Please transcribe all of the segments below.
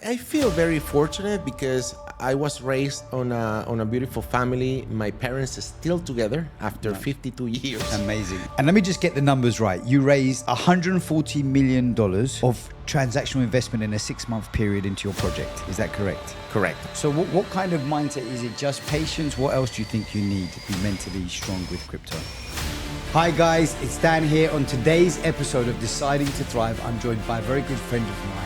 I feel very fortunate because I was raised on a beautiful family. My parents are still together after 52 years. Amazing. And let me just get the numbers right. You raised $140 million of transactional investment in a 6-month period into your project. Is that correct? Correct. So what kind of mindset? Is it just patience? What else do you think you need to be mentally strong with crypto? Hi guys, it's Dan here. On today's episode of Deciding to Thrive, I'm joined by a very good friend of mine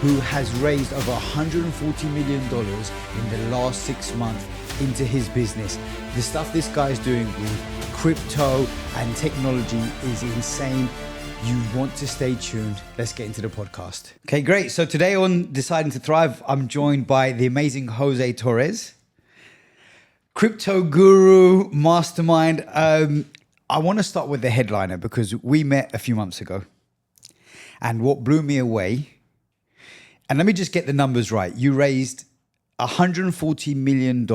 who has raised over $140 million in the last 6 months into his business. The stuff this guy is doing with crypto and technology is insane. You want to stay tuned. Let's get into the podcast. Okay, great. So today on Deciding to Thrive, I'm joined by the amazing Jose Torres, crypto guru, mastermind. I want to start with the headliner because we met a few months ago. And what blew me away, and let me just get the numbers right. You raised $140 million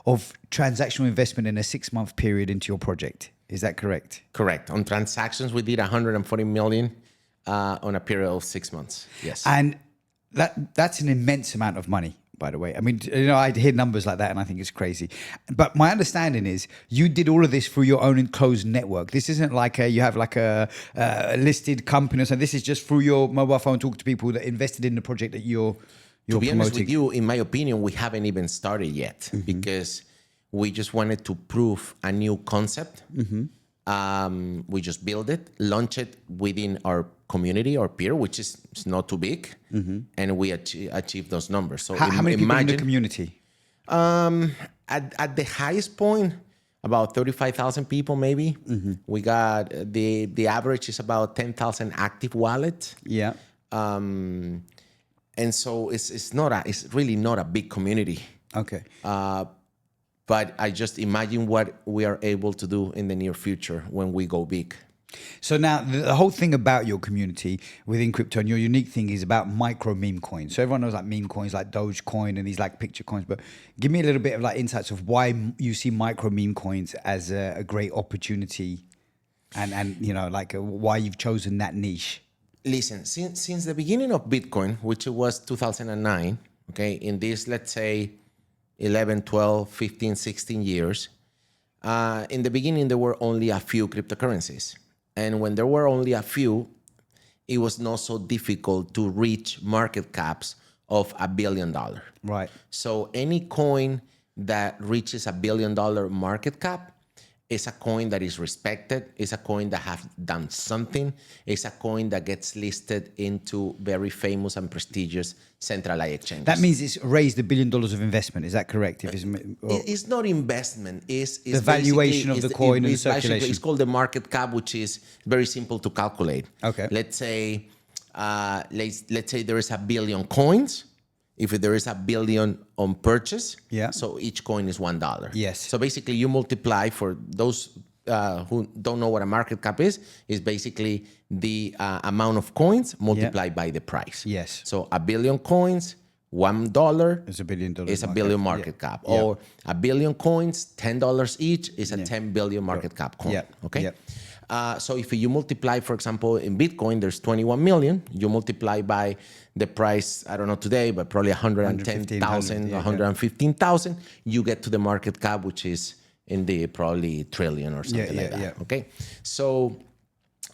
of transactional investment in a 6-month period into your project. Is that correct? Correct. On transactions, we did 140 million on a period of 6 months. Yes. And that's an immense amount of money, by the way. I mean, I hear numbers like that and I think it's crazy. But my understanding is you did all of this through your own enclosed network. This isn't like you have like a listed company or something. This is just through your mobile phone, talking to people that invested in the project that you're to be promoting. honest with you, in my opinion, we haven't even started yet because we just wanted to prove a new concept. We just build it, launch it within our community or peer, which is not too big, and we achieve those numbers. So How many people in the community? At the highest point, about 35,000 people, maybe. We got the average is about 10,000 active wallets. Yeah. And so it's really not a big community. Okay. But I just imagine what we are able to do in the near future when we go big. So now the whole thing about your community within crypto and your unique thing is about micro meme coins. So everyone knows like meme coins like Dogecoin and these like picture coins, but give me a little bit of like insights of why you see micro meme coins as a great opportunity and you know, like why you've chosen that niche. Listen, since the beginning of Bitcoin, which was 2009, okay, in this, let's say 11, 12, 15, 16 years, in the beginning, there were only a few cryptocurrencies. And when there were only a few, it was not so difficult to reach market caps of $1 billion. Right. So any coin that reaches $1 billion market cap is a coin that is respected, is a coin that has done something, is a coin that gets listed into very famous and prestigious centralized exchanges. That means it's raised $1 billion of investment. Is that correct? If it's not investment. It's the valuation of the coin and the circulation. It's called the market cap, which is very simple to calculate. Okay. Let's say there is 1 billion coins. If there is 1 billion on purchase, so each coin is $1. Yes. So basically, you multiply, for those who don't know what a market cap is basically the amount of coins multiplied by the price. Yes. So 1 billion coins, $1 is $1 billion. Is a billion market cap, or 1 billion coins, $10 each is a 10 billion market cap coin. Okay. So if you multiply, for example, in Bitcoin, there's 21 million. You multiply by the price, I don't know today, but probably 110,000, 115,000. You get to the market cap, which is in the probably trillion or something like that. Yeah. Okay. So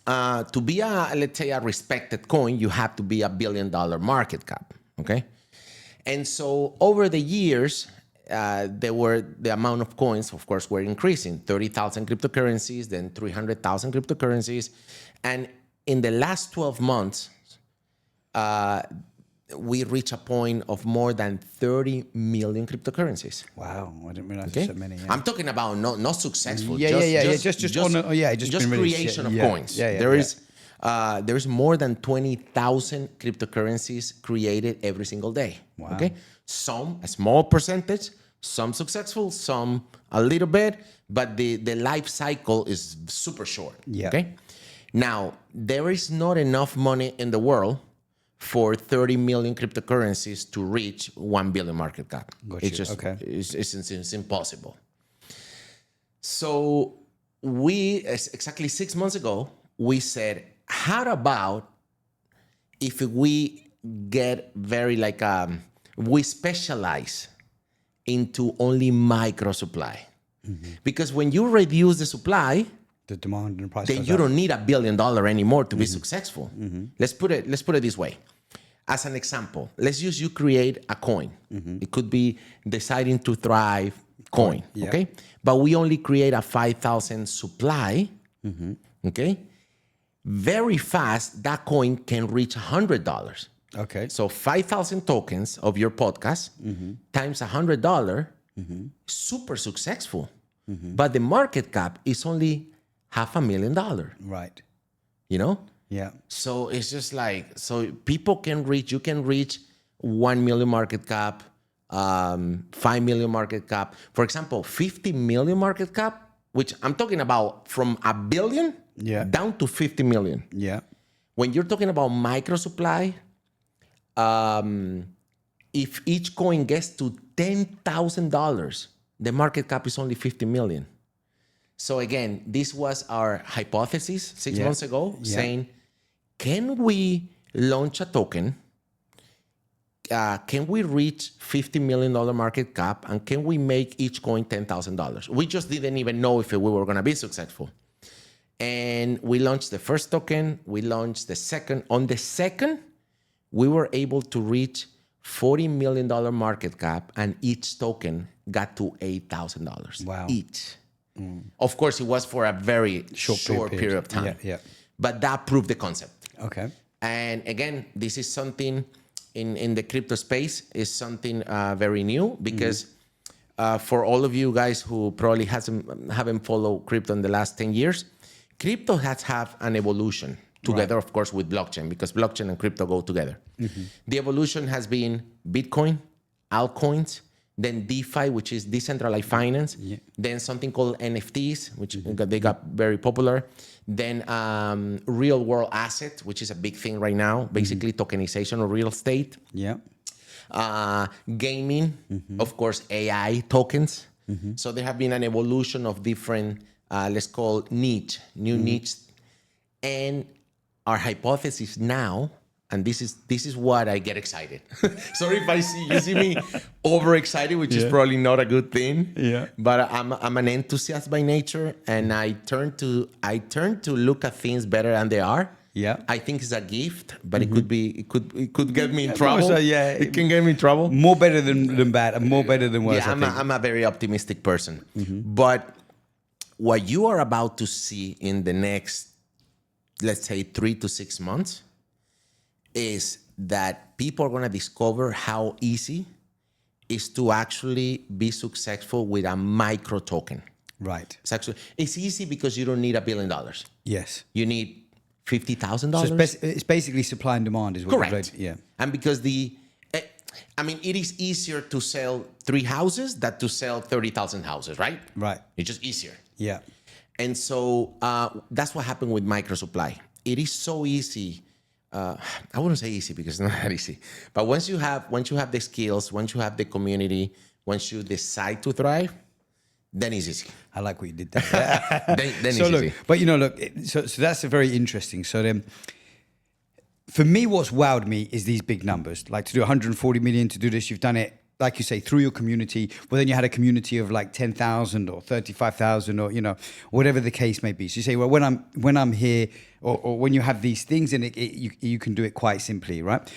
to be let's say a respected coin, you have to be $1 billion market cap. Okay. And so over the years, the amount of coins, of course, were increasing. 30,000 cryptocurrencies, then 300,000 cryptocurrencies. And in the last 12 months, we reached a point of more than 30 million cryptocurrencies. Wow, I didn't realize there's so many. Yeah. I'm talking about not successful. Just creation of coins. There is more than 20,000 cryptocurrencies created every single day. Wow. Okay, some a small percentage, some successful, some a little bit, but the life cycle is super short. Yeah. Okay. Now there is not enough money in the world for 30 million cryptocurrencies to reach 1 billion market cap. It's just it's impossible. So we, exactly 6 months ago, we said, how about if we get very like, we specialize into only micro supply. Because when you reduce the supply, the demand and price, then you don't need $1 billion anymore to be successful. Let's put it this way. As an example, let's use you create a coin. It could be deciding to thrive coin, okay? But we only create a 5,000 supply, okay? Very fast, that coin can reach $100. Okay. So 5,000 tokens of your podcast times $100, super successful. But the market cap is only $500,000. Right. You know? Yeah. So it's just like, so people can reach, you can reach 1 million market cap, 5 million market cap. For example, 50 million market cap, which I'm talking about from $1 billion down to 50 million. Yeah. When you're talking about micro supply, if each coin gets to $10,000, the market cap is only 50 million. So again, this was our hypothesis 6 months ago, saying, can we launch a token? Can we reach $50 million market cap? And can we make each coin $10,000? We just didn't even know if we were going to be successful. And we launched the first token. We launched the second. On the second, we were able to reach $40 million market cap, and each token got to $8,000. Wow. Each. Of course, it was for a very short period of time. But that proved the concept. Okay. And again, this is something in the crypto space, is something very new, because for all of you guys who probably haven't followed crypto in the last 10 years, crypto has had an evolution together, of course, with blockchain, because blockchain and crypto go together. The evolution has been Bitcoin, altcoins, then DeFi, which is decentralized finance, then something called NFTs, which they got very popular, then real world asset, which is a big thing right now, basically tokenization of real estate. Gaming, of course, AI tokens. So there have been an evolution of different, let's call new niche. And our hypothesis now, and this is what I get excited. Sorry if you see me overexcited, which is probably not a good thing. But I'm an enthusiast by nature, and I turn to look at things better than they are. I think it's a gift, but it could get me in trouble. It can get me in trouble. More better than bad, and more better than worse. I'm a very optimistic person. But what you are about to see in the next, let's say, 3 to 6 months, is that people are going to discover how easy it is to actually be successful with a micro token. Right. It's easy because you don't need $1 billion. Yes. You need $50,000. So it's basically supply and demand is what correct. Right. Yeah. And because it is easier to sell 3 houses than to sell 30,000 houses, right? Right. It's just easier. Yeah. And so that's what happened with micro supply. It is so easy. I wouldn't say easy because it's not that easy. But once you have the skills, once you have the community, once you decide to thrive, then it's easy. I like what you did there. then it's look, easy. But so that's a very interesting. So then, for me, what's wowed me is these big numbers. Like to do 140 million, to do this, you've done it, like you say, through your community. Well, then you had a community of like 10,000 or 35,000 or, whatever the case may be. So you say, well, when I'm here or when you have these things, and you can do it quite simply, right?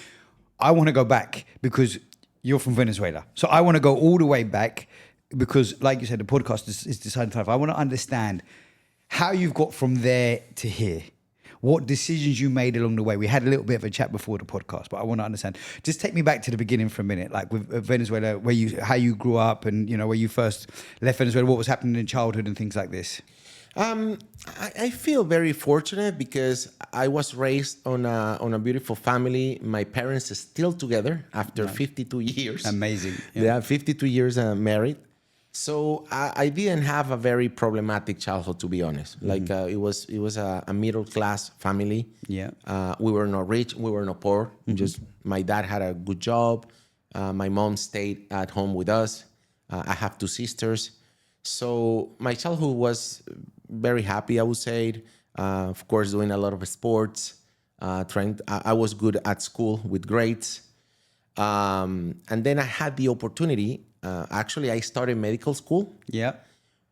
I want to go back because you're from Venezuela. So I want to go all the way back because, like you said, the podcast is Deciding to Thrive. I want to understand how you've got from there to here. What decisions you made along the way. We had a little bit of a chat before the podcast, but I want to understand. Just take me back to the beginning for a minute, like with Venezuela, how you grew up, and where you first left Venezuela, what was happening in childhood, and things like this. I feel very fortunate because I was raised on a beautiful family. My parents are still together after 52 years. Amazing. They are 52 years married. So I didn't have a very problematic childhood, to be honest. Like it was a middle class family. Yeah. We were not rich. We were not poor. Just my dad had a good job. My mom stayed at home with us. I have 2 sisters. So my childhood was very happy, I would say. Of course, doing a lot of sports. I was good at school with grades. And then I had the opportunity. Actually, I started medical school. Yeah.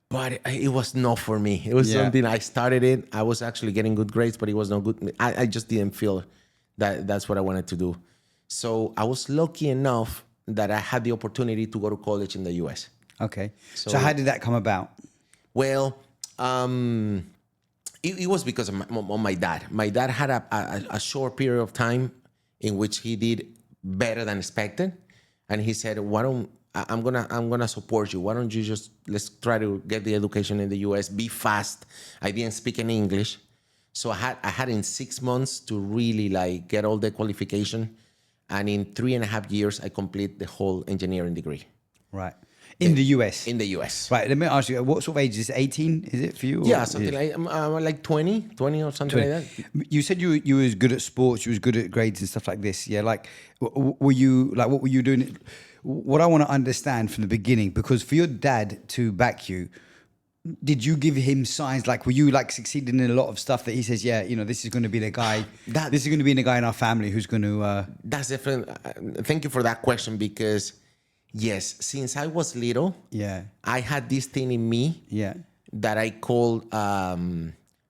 But it was not for me. It was something I started it. I was actually getting good grades, but it was not good. I just didn't feel that that's what I wanted to do. So I was lucky enough that I had the opportunity to go to college in the US. Okay. So how did that come about? Well, it was because of my dad. My dad had a short period of time in which he did better than expected. And he said, I'm gonna support you. Why don't you let's try to get the education in the US, be fast. I didn't speak any English. So I had in 6 months to really like get all the qualification. And in 3.5 years, I complete the whole engineering degree. Right. In the US? In the US. Right. Let me ask you, what sort of age is it? 18, is it for you? Yeah, something like 20 or something 20. Like that. You said you was good at sports, you was good at grades and stuff like this. Yeah, like, what were you doing? What I want to understand from the beginning, because for your dad to back you, did you give him signs? Like, were you like succeeding in a lot of stuff that he says, yeah, this is going to be the guy, this is going to be the guy in our family who's going to... That's different. Thank you for that question, because yes, since I was little, I had this thing in me that I call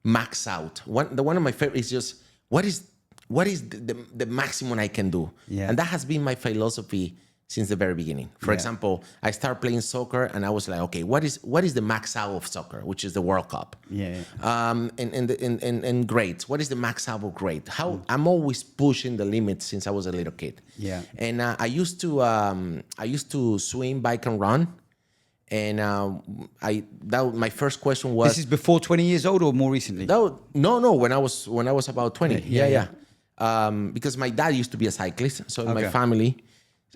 max out. One of my favorite is just, what is the maximum I can do? Yeah. And that has been my philosophy since the very beginning. For example, I started playing soccer and I was like, okay, what is the max out of soccer, which is the World Cup? And grades. What is the max out of grade? I'm always pushing the limits since I was a little kid. Yeah. And I used to swim, bike, and run. And my first question was, this is before 20 years old or more recently? No, when I was about 20. Yeah. Because my dad used to be a cyclist, so in my family,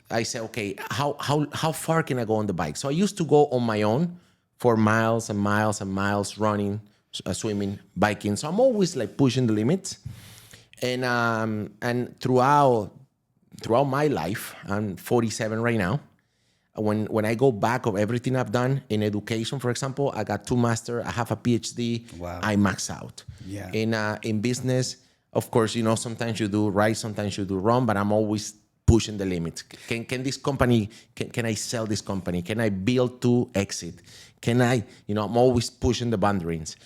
I said, okay, how far can I go on the bike? So I used to go on my own for miles and miles and miles, running, swimming, biking. So I'm always like pushing the limits. And throughout my life, I'm 47 right now. When I go back of everything I've done in education, for example, I got 2 masters, I have a PhD. Wow. I max out. Yeah. In business, of course, sometimes you do right, sometimes you do wrong, but I'm always pushing the limits. Can this company, can I sell this company? Can I build to exit? Can I, I'm always pushing the boundaries.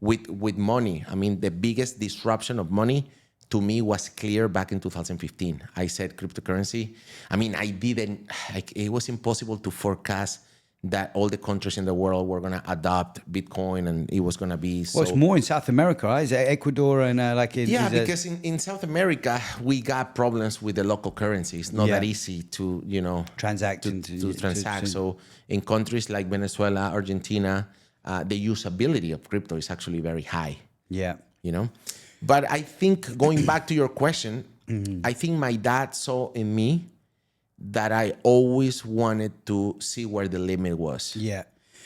With money, I mean, the biggest disruption of money to me was clear back in 2015. I said cryptocurrency. I mean, it was impossible to forecast that all the countries in the world were going to adopt Bitcoin and it was going to be so... Well, it's more in South America, right? Is it Ecuador and because in South America, we got problems with the local currency. It's not that easy to, transact. To transact. So in countries like Venezuela, Argentina, the usability of crypto is actually very high. Yeah. But I think, going back to your question, I think my dad saw in me that I always wanted to see where the limit was. Yeah.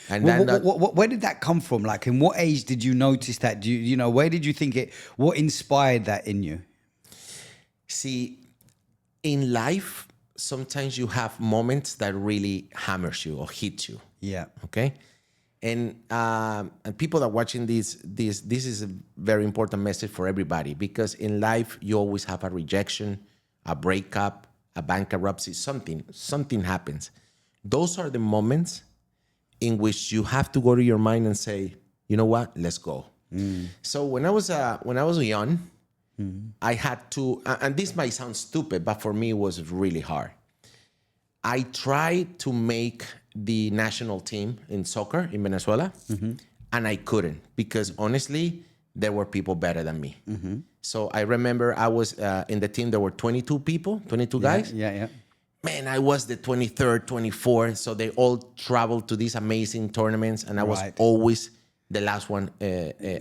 And where did that come from? Like, in what age did you notice that? Where did you think what inspired that in you? See, in life, sometimes you have moments that really hammers you or hit you. Yeah. Okay. And people that are watching this is a very important message for everybody, because in life, you always have a rejection, a breakup, a bankruptcy, something happens. Those are the moments in which you have to go to your mind and say, you know what, let's go. So when I was young, I had to, and this might sound stupid, but for me it was really hard. I tried to make the national team in soccer in Venezuela, and I couldn't, because honestly, there were people better than me. So I remember I was in the team, there were 22 guys. Yeah. Man, I was the 23rd, 24th. So they all traveled to these amazing tournaments, and I was always the last one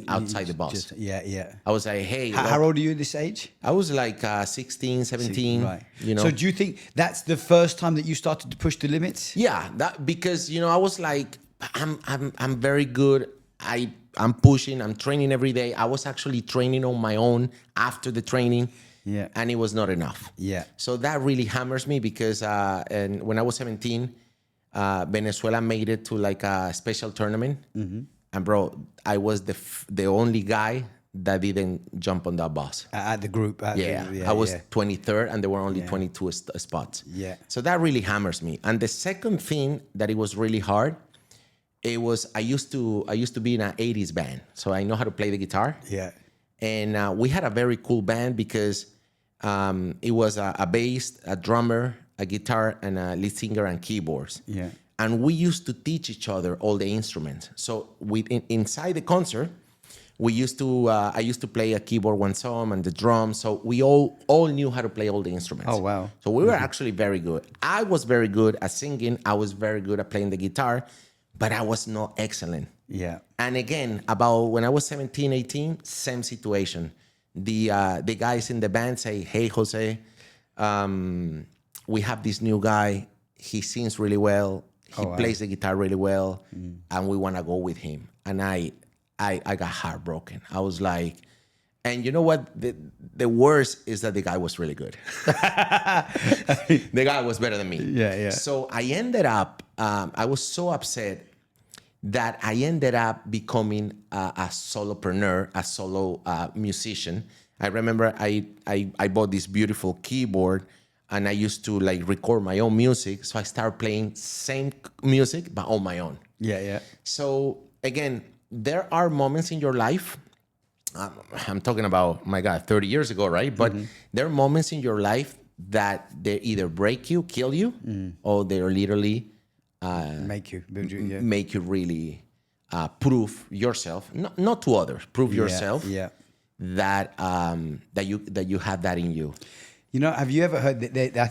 outside the bus. I was like, hey. How old are you at this age? I was like 16, 17. Right. So do you think that's the first time that you started to push the limits? Yeah, because, I was like, I'm very good. I'm pushing, I'm training every day. I was actually training on my own after the training. Yeah. And it was not enough. Yeah. So that really hammers me, because and when I was 17, Venezuela made it to like a special tournament. And bro, I was the only guy that didn't jump on that bus. At the group. I was 23rd and there were only 22 spots. Yeah. So that really hammers me. And the second thing that it was really hard, it was, I used to be in an 80s band. So I know how to play the guitar. Yeah. And we had a very cool band because it was a bass, a drummer, a guitar, and a lead singer and keyboards. Yeah. And we used to teach each other all the instruments. So inside the concert, we used to I used to play a keyboard one song and the drums. So we all knew how to play all the instruments. Oh, wow. So we were actually very good. I was very good at singing. I was very good at playing the guitar, but I was not excellent. Yeah. And again, about when I was 17, 18, same situation. The guys in the band say, hey, Jose, we have this new guy. He sings really well. He plays the guitar really well. And we want to go with him. And I got heartbroken. I was like, and you know what? The worst is that the guy was really good. The guy was better than me. Yeah. So I ended up, I was so upset that I ended up becoming a solopreneur, a solo musician. I remember I bought this beautiful keyboard and I used to like record my own music. So I started playing same music, but on my own. Yeah. So again, there are moments in your life, I'm talking about, my God, 30 years ago, right? But there are moments in your life that they either break you, kill you, or they're literally make you really prove yourself, not to others, prove yourself that you have that in you. You know, have you ever heard that? I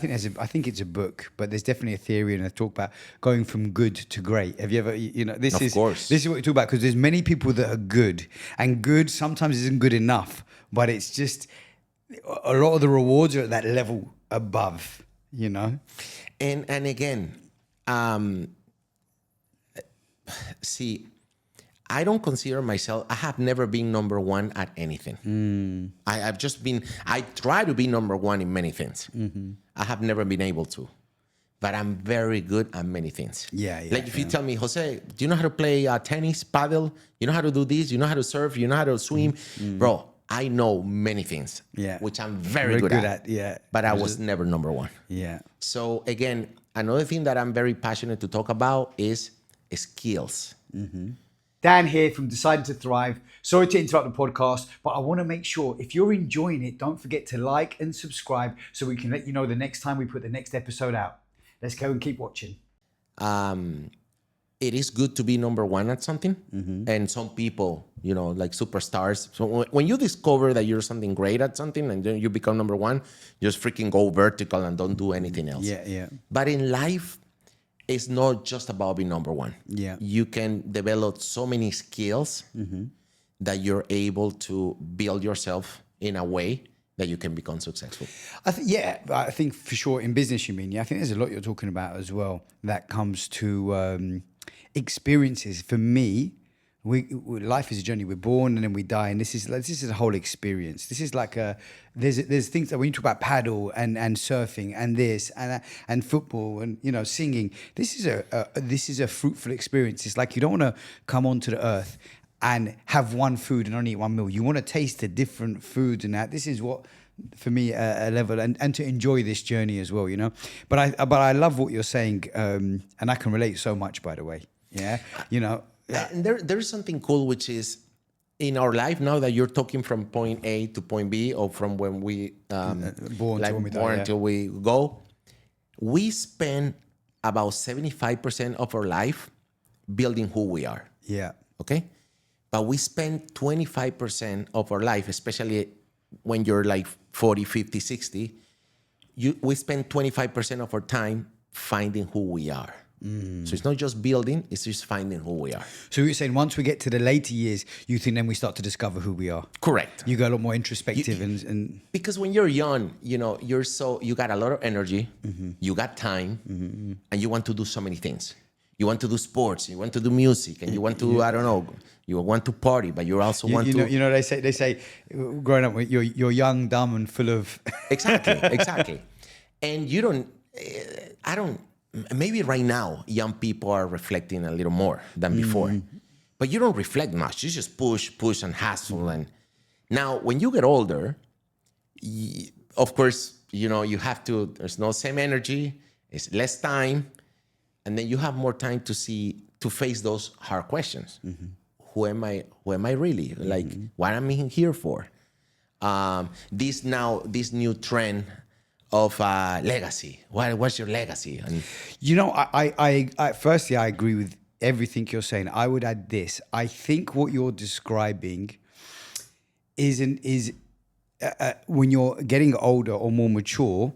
think it's a book, but there's definitely a theory and a talk about going from good to great. Have you ever, this is what we talk about, because there's many people that are good, and good sometimes isn't good enough, but it's just a lot of the rewards are at that level above, And again, see, I don't consider myself, I have never been number one at anything. I try to be number one in many things. I have never been able to, but I'm very good at many things. Like if you tell me, Jose, do you know how to play tennis, paddle? You know how to do this? You know how to surf? You know how to swim? Bro, I know many things, which I'm very good at. But I was never number one. So again, another thing that I'm very passionate to talk about is skills. Dan here from Deciding to Thrive. Sorry to interrupt the podcast, but I want to make sure if you're enjoying it, don't forget to like and subscribe so we can let you know the next time we put the next episode out. Let's go and keep watching. It is good to be number one at something. And some people, like superstars. So when you discover that you're something great at something and then you become number one, just freaking go vertical and don't do anything else. But in life, it's not just about being number one. You can develop so many skills that you're able to build yourself in a way that you can become successful. I think for sure in business, you mean. I think there's a lot you're talking about as well that comes to experiences. For me, life is a journey. We're born and then we die, and this is a whole experience. This is like there's things that when you talk about paddle and surfing and this and football and singing. This is a fruitful experience. It's like you don't want to come onto the earth and have one food and only eat one meal. You want to taste the different foods and that. This is what, for me, a level and to enjoy this journey as well. But I love what you're saying, and I can relate so much. By the way, And there's something cool, which is in our life now that you're talking from point A to point B, or from when we born until we go, we spend about 75% of our life building who we are. Okay? But we spend 25% of our life, especially when you're like 40, 50, 60, we spend 25% of our time finding who we are. So it's not just building, it's just finding who we are. So you're saying once we get to the later years, you think then we start to discover who we are? Correct. You go a lot more introspective and because when you're young, you got a lot of energy, you got time, and you want to do so many things. You want to do sports, you want to do music, and you want to, I don't know, you want to party, but you also want to... They say, growing up, you're young, dumb, and full of... Exactly. And maybe right now, young people are reflecting a little more than before. But you don't reflect much. You just push and hustle. Now, when you get older, of course, you have to, there's no same energy, it's less time, and then you have more time to face those hard questions. Mm-hmm. Who am I really? Mm-hmm. Like, what am I here for? This new trend of legacy. What's your legacy? And I firstly, I agree with everything you're saying. I would add this. I think what you're describing is when you're getting older or more mature,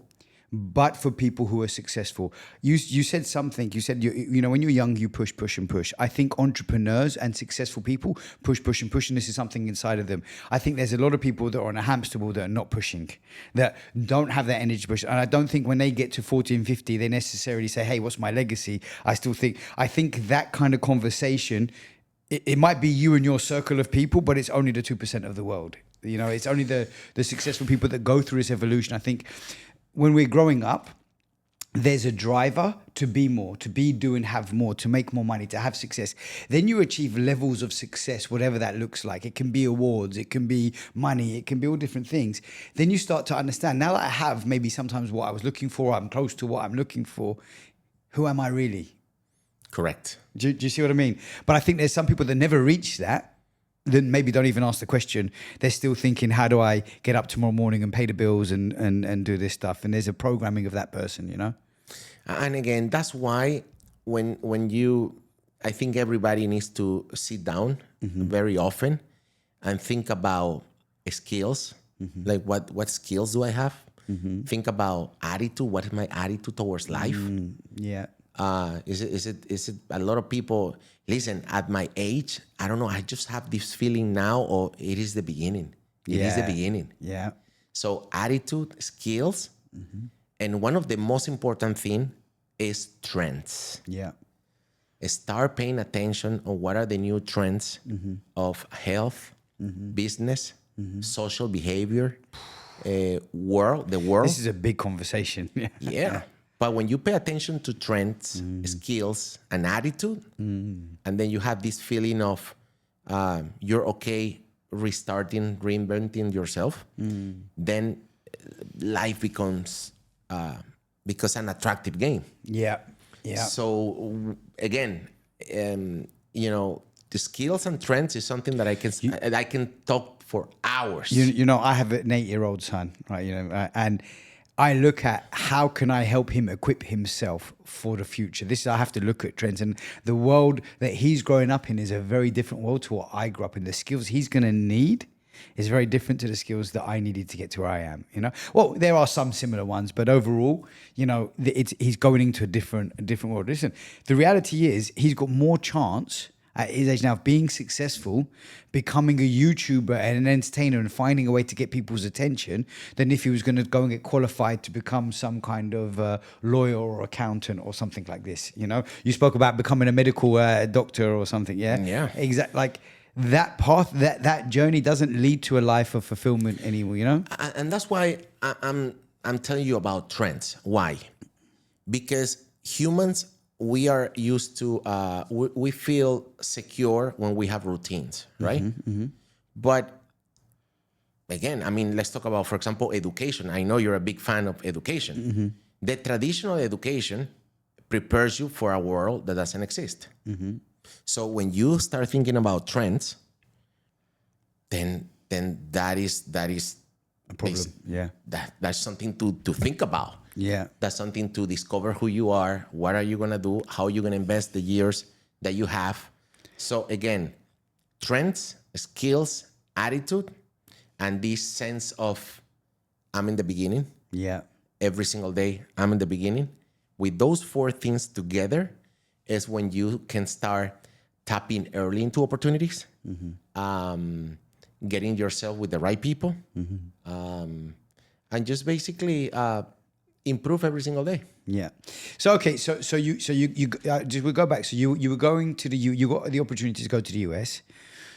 but for people who are successful. You said something. You said, when you're young, you push, and push. I think entrepreneurs and successful people push, and push, and this is something inside of them. I think there's a lot of people that are on a hamster wheel that are not pushing, that don't have that energy to push. And I don't think when they get to 40 and 50, they necessarily say, hey, what's my legacy? I think that kind of conversation, it might be you and your circle of people, but it's only the 2% of the world. It's only the successful people that go through this evolution. I think when we're growing up, there's a driver to be more, to be, do, and have more, to make more money, to have success. Then you achieve levels of success, whatever that looks like. It can be awards, it can be money, it can be all different things. Then you start to understand, now that I have maybe sometimes what I was looking for, I'm close to what I'm looking for, who am I really? Correct. Do you see what I mean? But I think there's some people that never reach that, then maybe don't even ask the question. They're still thinking, how do I get up tomorrow morning and pay the bills and do this stuff? And there's a programming of that person, And again, that's why I think everybody needs to sit down very often and think about skills. Mm-hmm. Like what skills do I have? Mm-hmm. Think about attitude. What is my attitude towards life? Yeah. Is it a lot of people, listen, at my age, I don't know, I just have this feeling now, or it is the beginning. It is the beginning. Yeah. So attitude, skills, and one of the most important thing is trends. Yeah. Start paying attention on what are the new trends of health, business, social behavior, the world. This is a big conversation. Yeah. But when you pay attention to trends, skills, and attitude, and then you have this feeling of you're okay restarting, reinventing yourself, then life becomes an attractive game. Yeah. Yeah. So again, the skills and trends is something that I can talk for hours. I have an 8-year-old son, right? And I look at how can I help him equip himself for the future. I have to look at trends, and the world that he's growing up in is a very different world to what I grew up in. The skills he's going to need is very different to the skills that I needed to get to where I am. Well, there are some similar ones, but overall, he's going into a different world. Listen, the reality is he's got more chance at his age now of being successful, becoming a YouTuber and an entertainer and finding a way to get people's attention than if he was going to go and get qualified to become some kind of lawyer or accountant or something like this. You spoke about becoming a medical doctor or something. Yeah. Exactly. Like that path, that journey doesn't lead to a life of fulfillment anymore. And that's why I'm telling you about trends. Why? Because humans, we are used to, we feel secure when we have routines, right? But again, let's talk about, for example, education. I know you're a big fan of education. The traditional education prepares you for a world that doesn't exist. So when you start thinking about trends, then that is a problem. Yeah. That's something to think about. Yeah. That's something to discover who you are, what are you going to do, how you're going to invest the years that you have. So again, trends, skills, attitude, and this sense of I'm in the beginning. Yeah. Every single day, I'm in the beginning. With those 4 things together is when you can start tapping early into opportunities, getting yourself with the right people, and just basically improve every single day. Yeah. So okay. So you just we'll go back. So you were going to you got the opportunity to go to the US.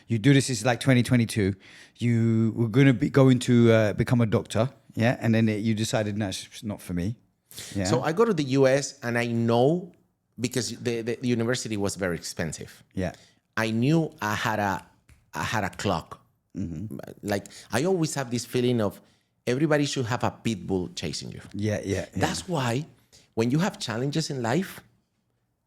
You do this is like 2022. You were going to be going to become a doctor. Yeah. And then you decided, no, it's not for me. Yeah. So I go to the US and I know, because the university was very expensive. Yeah. I knew I had a clock Like I always have this feeling of everybody should have a pit bull chasing you. Yeah. That's why when you have challenges in life,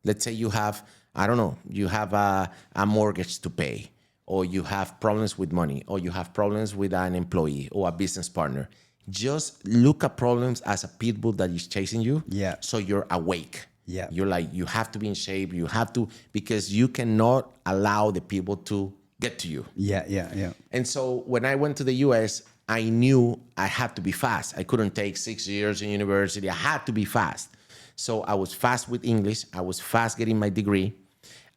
let's say you have, I don't know, you have a mortgage to pay, or you have problems with money, or you have problems with an employee or a business partner. Just look at problems as a pit bull that is chasing you. Yeah. So you're awake. Yeah. You're like, you have to be in shape. You have to, because you cannot allow the people to get to you. Yeah. And so when I went to the US, I knew I had to be fast. I couldn't take 6 years in university. I had to be fast. So I was fast with English. I was fast getting my degree.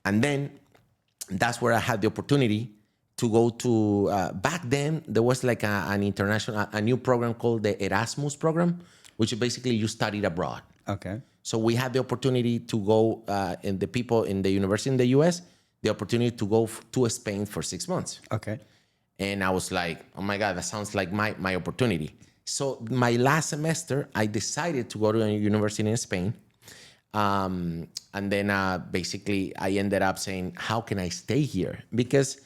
And then that's where I had the opportunity to go to, back then, there was like an international, a new program called the Erasmus program, which is basically you studied abroad. Okay. So we had the opportunity to go, and the people in the university in the US, the opportunity to go to Spain for 6 months. Okay. And I was like, oh my God, that sounds like my opportunity. So my last semester, I decided to go to a university in Spain. And then basically I ended up saying, how can I stay here? Because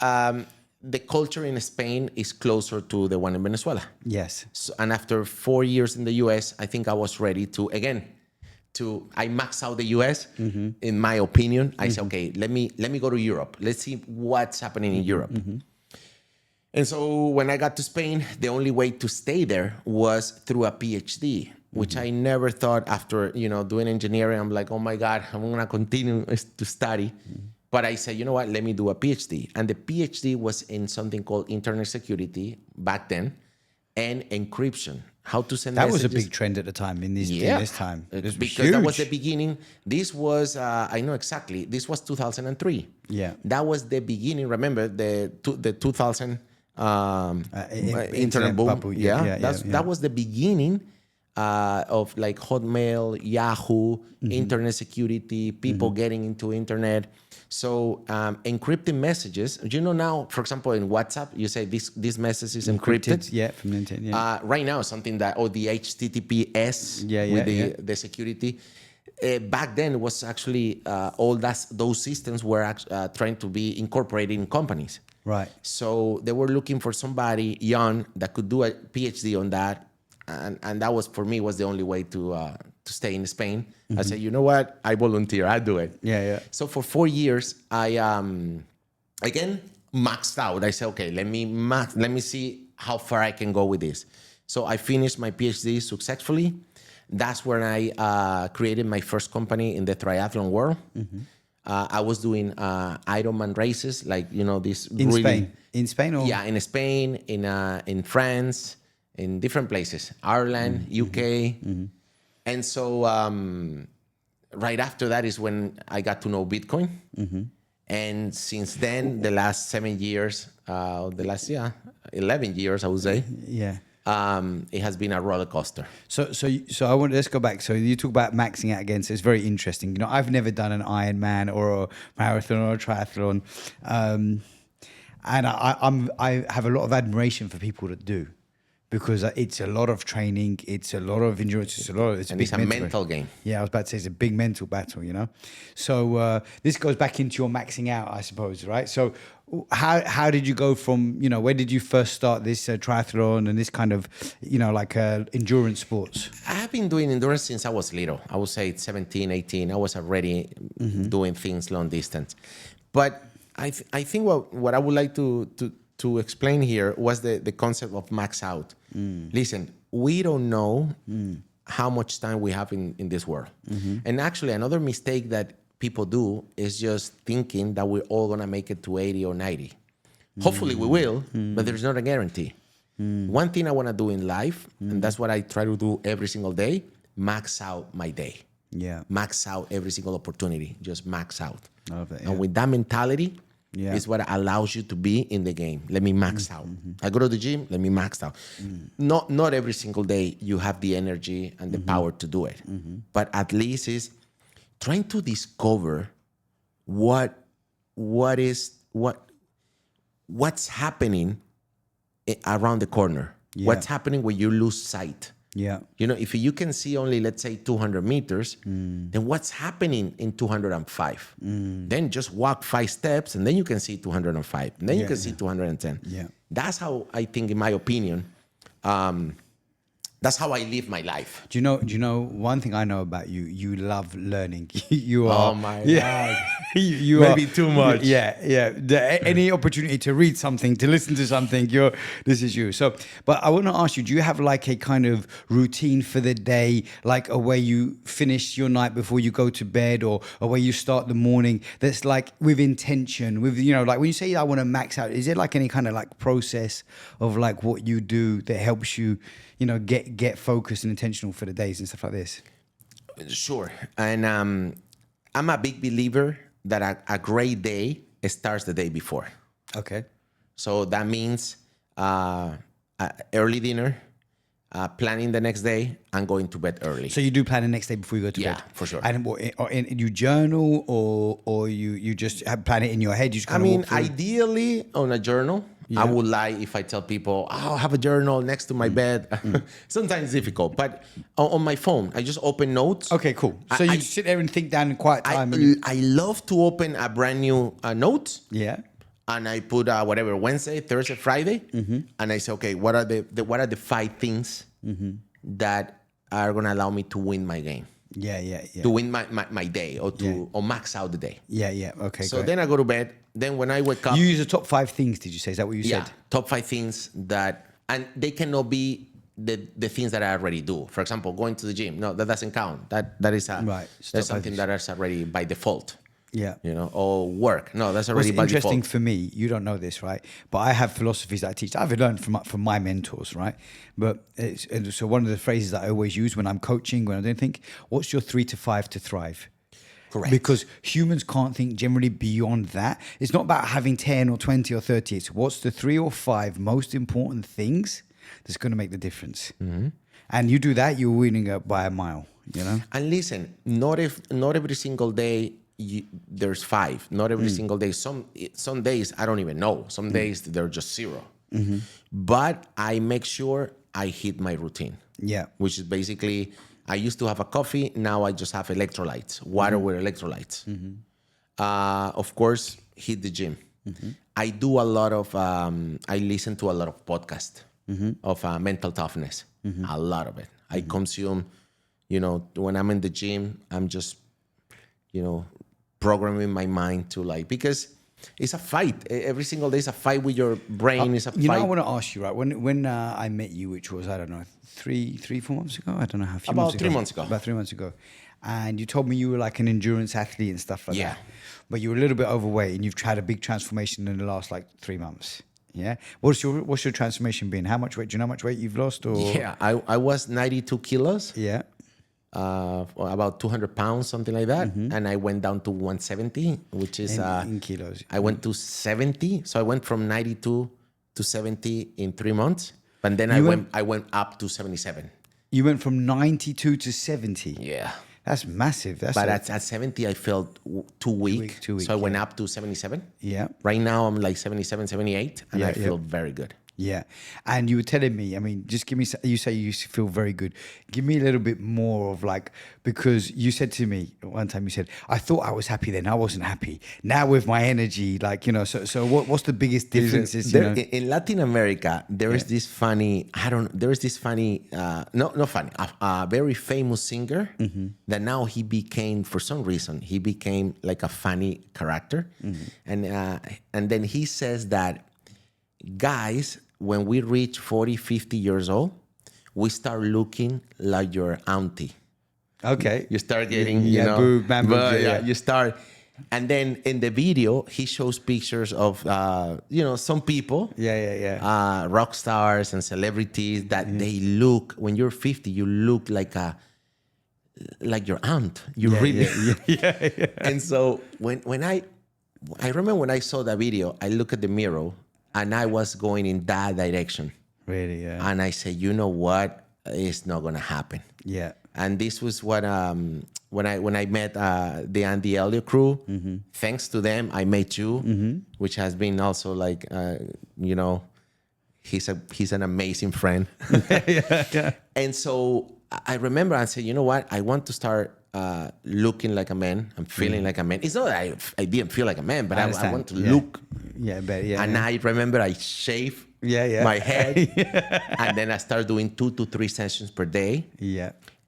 the culture in Spain is closer to the one in Venezuela. Yes. So, and after 4 years in the US, I think I was ready to, again, I maxed out the US. In my opinion. I said, okay, let me go to Europe. Let's see what's happening in Europe. And so when I got to Spain, the only way to stay there was through a PhD, which I never thought after, doing engineering. I'm like, oh my God, I'm going to continue to study. But I said, you know what, let me do a PhD. And the PhD was in something called internet security back then and encryption. How to send messages. That was a big trend at the time in this time. Because huge. that was the beginning. This was, I know exactly, this was 2003. Yeah. That was the beginning. Remember the 2000 internet boom. Bubble. That was the beginning of like Hotmail, Yahoo, internet security, people getting into internet. So encrypting messages, now, for example, in WhatsApp, you say this message is encrypted. Yeah, from LinkedIn. Yeah. Right now, something that, the HTTPS with the security. Back then, it was actually all those systems were trying to be incorporated in companies. Right. So they were looking for somebody young that could do a PhD on that. And that was, for me, was the only way to stay in Spain. I said, you know what? I volunteer. I do it. Yeah. So for 4 years, I again maxed out. I said, okay, let me see how far I can go with this. So I finished my PhD successfully. That's when I created my first company in the triathlon world. I was doing Ironman races, like this. In Spain. In Spain, or in Spain, in France, in different places, Ireland, UK. And so right after that is when I got to know Bitcoin. And since then, the last 7 years, the last 11 years, I would say. Yeah. It has been a roller coaster. So let's go back. So you talk about maxing out again. So it's very interesting. I've never done an Ironman or a marathon or a triathlon, and I have a lot of admiration for people that do, because it's a lot of training, it's a lot of endurance, it's a mental game. Yeah, I was about to say it's a big mental battle, So this goes back into your maxing out, I suppose, right? So how did you go from, where did you first start this triathlon and this kind of, endurance sports? I have been doing endurance since I was little. I would say 17, 18. I was already doing things long distance. But I think what I would like to explain here was the concept of max out. Listen, we don't know how much time we have in this world. And actually, another mistake that people do is just thinking that we're all going to make it to 80 or 90. Hopefully we will, but there's not a guarantee. One thing I want to do in life, and that's what I try to do every single day, max out my day. Yeah. Max out every single opportunity. Just max out. I love it, And with that mentality, is what allows you to be in the game. Let me max out. I go to the gym, let me max out. Not every single day you have the energy and the power to do it. But at least is trying to discover what's happening around the corner. What's happening when you lose sight Yeah. You know, if you can see only, let's say, 200 meters, then what's happening in 205? Then just walk 5 steps, and then you can see 205. And then you can see 210. Yeah. That's how I think, in my opinion, that's how I live my life. Do you know one thing I know about you? You love learning. You are. Oh my God. you Maybe are, too much. Yeah. Any opportunity to read something, to listen to something, this is you. So, but I want to ask you, do you have like a kind of routine for the day, like a way you finish your night before you go to bed, or a way you start the morning that's like with intention, with, you know, like when you say I want to max out, is there like any kind of like process of like what you do that helps you, you know, get focused and intentional for the days and stuff like this? Sure. And I'm a big believer that a great day starts the day before. Okay. So that means early dinner, planning the next day, and going to bed early. So you do plan the next day before you go to bed? Yeah, for sure. And you journal, or you just plan it in your head? You just kind of walk through? Ideally on a journal. Yeah. I would lie if I tell people, I'll have a journal next to my bed. Sometimes it's difficult, but on my phone, I just open notes. Okay, cool. So you sit there and think down in quiet time. I love to open a brand new note. Yeah. And I put whatever, Wednesday, Thursday, Friday, and I say, okay, what are the 5 things that are gonna allow me to win my game? Yeah. To win my day, or or max out the day. Yeah. Okay. So then I go to bed. Then when I wake up, you use the top 5 things. Did you say? Is that what you said? Yeah, top 5 things that, and they cannot be the things that I already do. For example, going to the gym. No, that doesn't count. That is right. That's something that is already by default. Yeah. You know, or work. No, that's already by What's default. interesting for me, you don't know this, right? But I have philosophies that I teach. I've learned from my mentors, right? But so one of the phrases that I always use when I'm coaching, when I don't think, what's your 3 to 5 to thrive? Correct. Because humans can't think generally beyond that. It's not about having 10 or 20 or 30. It's what's the 3 or 5 most important things that's going to make the difference. And you do that, you're winning by a mile, you know? And listen, not every single day there's 5. Not every single day. Some days I don't even know. Some days they're just 0. But I make sure I hit my routine. Yeah. Which is basically, I used to have a coffee. Now I just have electrolytes, water with electrolytes. Of course, hit the gym. I do a lot of, I listen to a lot of podcasts of mental toughness. A lot of it. I consume, you know, when I'm in the gym, I'm just, you know, programming my mind to like, because it's a fight. Every single day is a fight with your brain. It's a fight. You know, I want to ask you, right? When I met you, which was, I don't know, 4 months ago? I don't know how few About months ago. 3 months ago. About 3 months ago. And you told me you were like an endurance athlete and stuff like Yeah. that. But you were a little bit overweight, and you've had a big transformation in the last like 3 months. Yeah. What's your transformation been? How much weight? Do you know how much weight you've lost? Or Yeah, I was 92 kilos. Yeah. About 200 pounds, something like that. And I went down to 170, which is in kilos. I went to 70. So I went from 92 to 70 in 3 months. But then I went up to 77. You went from 92 to 70. Yeah. That's massive. But at 70, I felt too weak. Too weak, so I went up to 77. Yeah. Right now, I'm like 77, 78. And I feel very good. Yeah. And you were telling me, I mean, just give me, you say you feel very good. Give me a little bit more of like, because you said to me one time, you said, I thought I was happy then, I wasn't happy. Now with my energy, like, you know, so what's the biggest differences? In Latin America, there is this funny, very famous singer that now he became, for some reason, he became like a funny character. And then he says that guys, when we reach 40, 50 years old, we start looking like your auntie. Okay. You start getting, you start. And then in the video, he shows pictures of, some people. Rock stars and celebrities that they look, when you're 50, you look like your aunt. You really. And so when I remember when I saw that video, I look at the mirror, and I was going in that direction. Really, yeah. And I said, you know what? It's not going to happen. Yeah. And this was what, when I met the Andy Elliott crew, thanks to them, I met you, which has been also like, he's an amazing friend. And so I remember I said, you know what? I want to start looking like a man. I'm feeling like a man. It's not that I didn't feel like a man, but I want to look. And I remember I shaved my head. And then I started doing 2 to 3 sessions per day.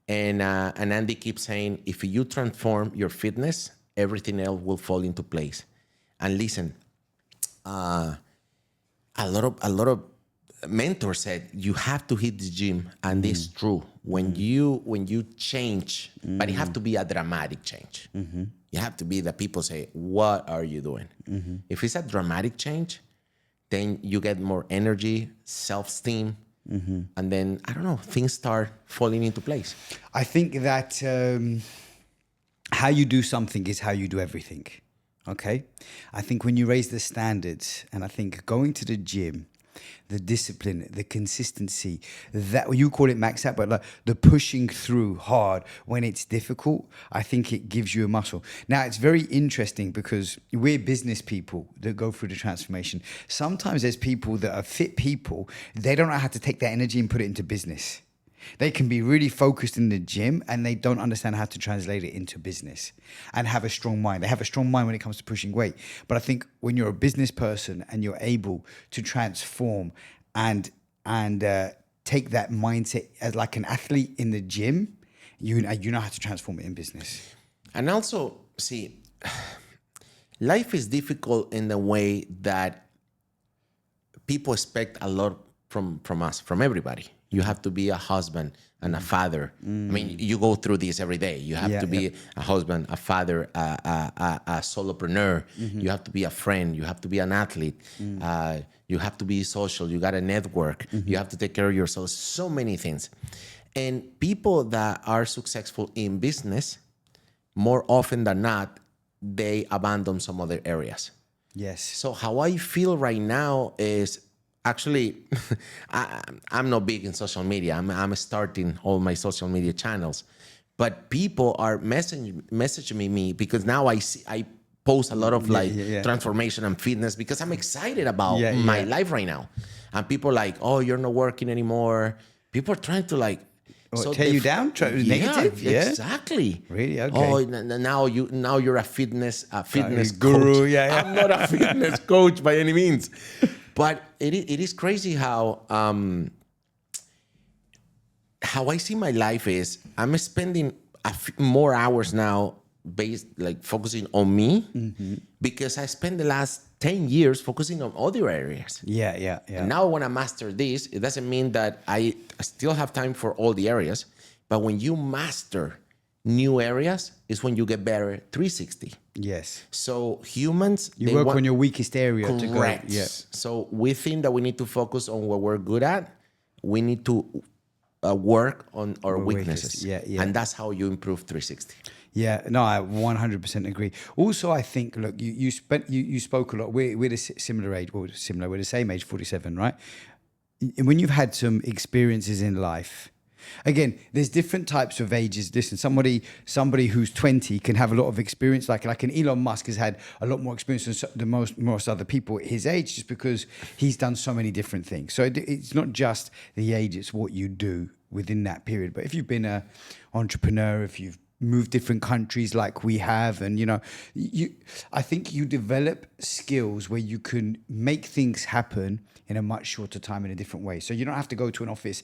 And Andy keeps saying, if you transform your fitness, everything else will fall into place. And listen, a lot of mentors said you have to hit the gym, and this is true. When you change, but it have to be a dramatic change. You have to be that people say, "What are you doing?" If it's a dramatic change, then you get more energy, self-esteem, and then I don't know, things start falling into place. I think that how you do something is how you do everything. Okay, I think when you raise the standards, and I think going to the gym, the discipline, the consistency, that you call it max out, but like the pushing through hard when it's difficult, I think it gives you a muscle. Now, it's very interesting because we're business people that go through the transformation. Sometimes there's people that are fit people, they don't know how to take that energy and put it into business. They can be really focused in the gym and they don't understand how to translate it into business and have a strong mind. They have a strong mind when it comes to pushing weight. But I think when you're a business person and you're able to transform and take that mindset as like an athlete in the gym, you know how to transform it in business. And also, see, life is difficult in the way that people expect a lot from us, from everybody. You have to be a husband and a father. I mean, you go through this every day. You have to be a husband, a father, a solopreneur. You have to be a friend. You have to be an athlete. You have to be social. You got to network. You have to take care of yourself. So many things. And people that are successful in business, more often than not, they abandon some other areas. Yes. So how I feel right now is, actually, I'm not big in social media. I'm starting all my social media channels, but people are messaging me because now I post a lot of transformation and fitness because I'm excited about my life right now. And people are like, "Oh, you're not working anymore." People are trying to like tear you down, negative. Yeah, exactly. Really? Okay. Oh, now you're a fitness guru. Coach. I'm not a fitness coach by any means. But it is crazy how I see my life is I'm spending more hours now focusing on me because I spent the last 10 years focusing on other areas. Yeah. And now when I master this, it doesn't mean that I still have time for all the areas, but when you master new areas is when you get better 360. Yes. So humans, you work on your weakest area. Correct. To go. Yeah. So we think that we need to focus on what we're good at. We need to work on our weaknesses. Yeah. And that's how you improve 360. Yeah, no, I 100% agree. Also, I think, look, you spoke a lot. We're the similar age. Well, similar. We're the same age, 47, right? When you've had some experiences in life. Again, there's different types of ages. Listen, somebody who's 20 can have a lot of experience. Like an Elon Musk has had a lot more experience than most other people his age, just because he's done so many different things. So it's not just the age; it's what you do within that period. But if you've been an entrepreneur, if you've moved different countries like we have, and I think you develop skills where you can make things happen in a much shorter time in a different way. So you don't have to go to an office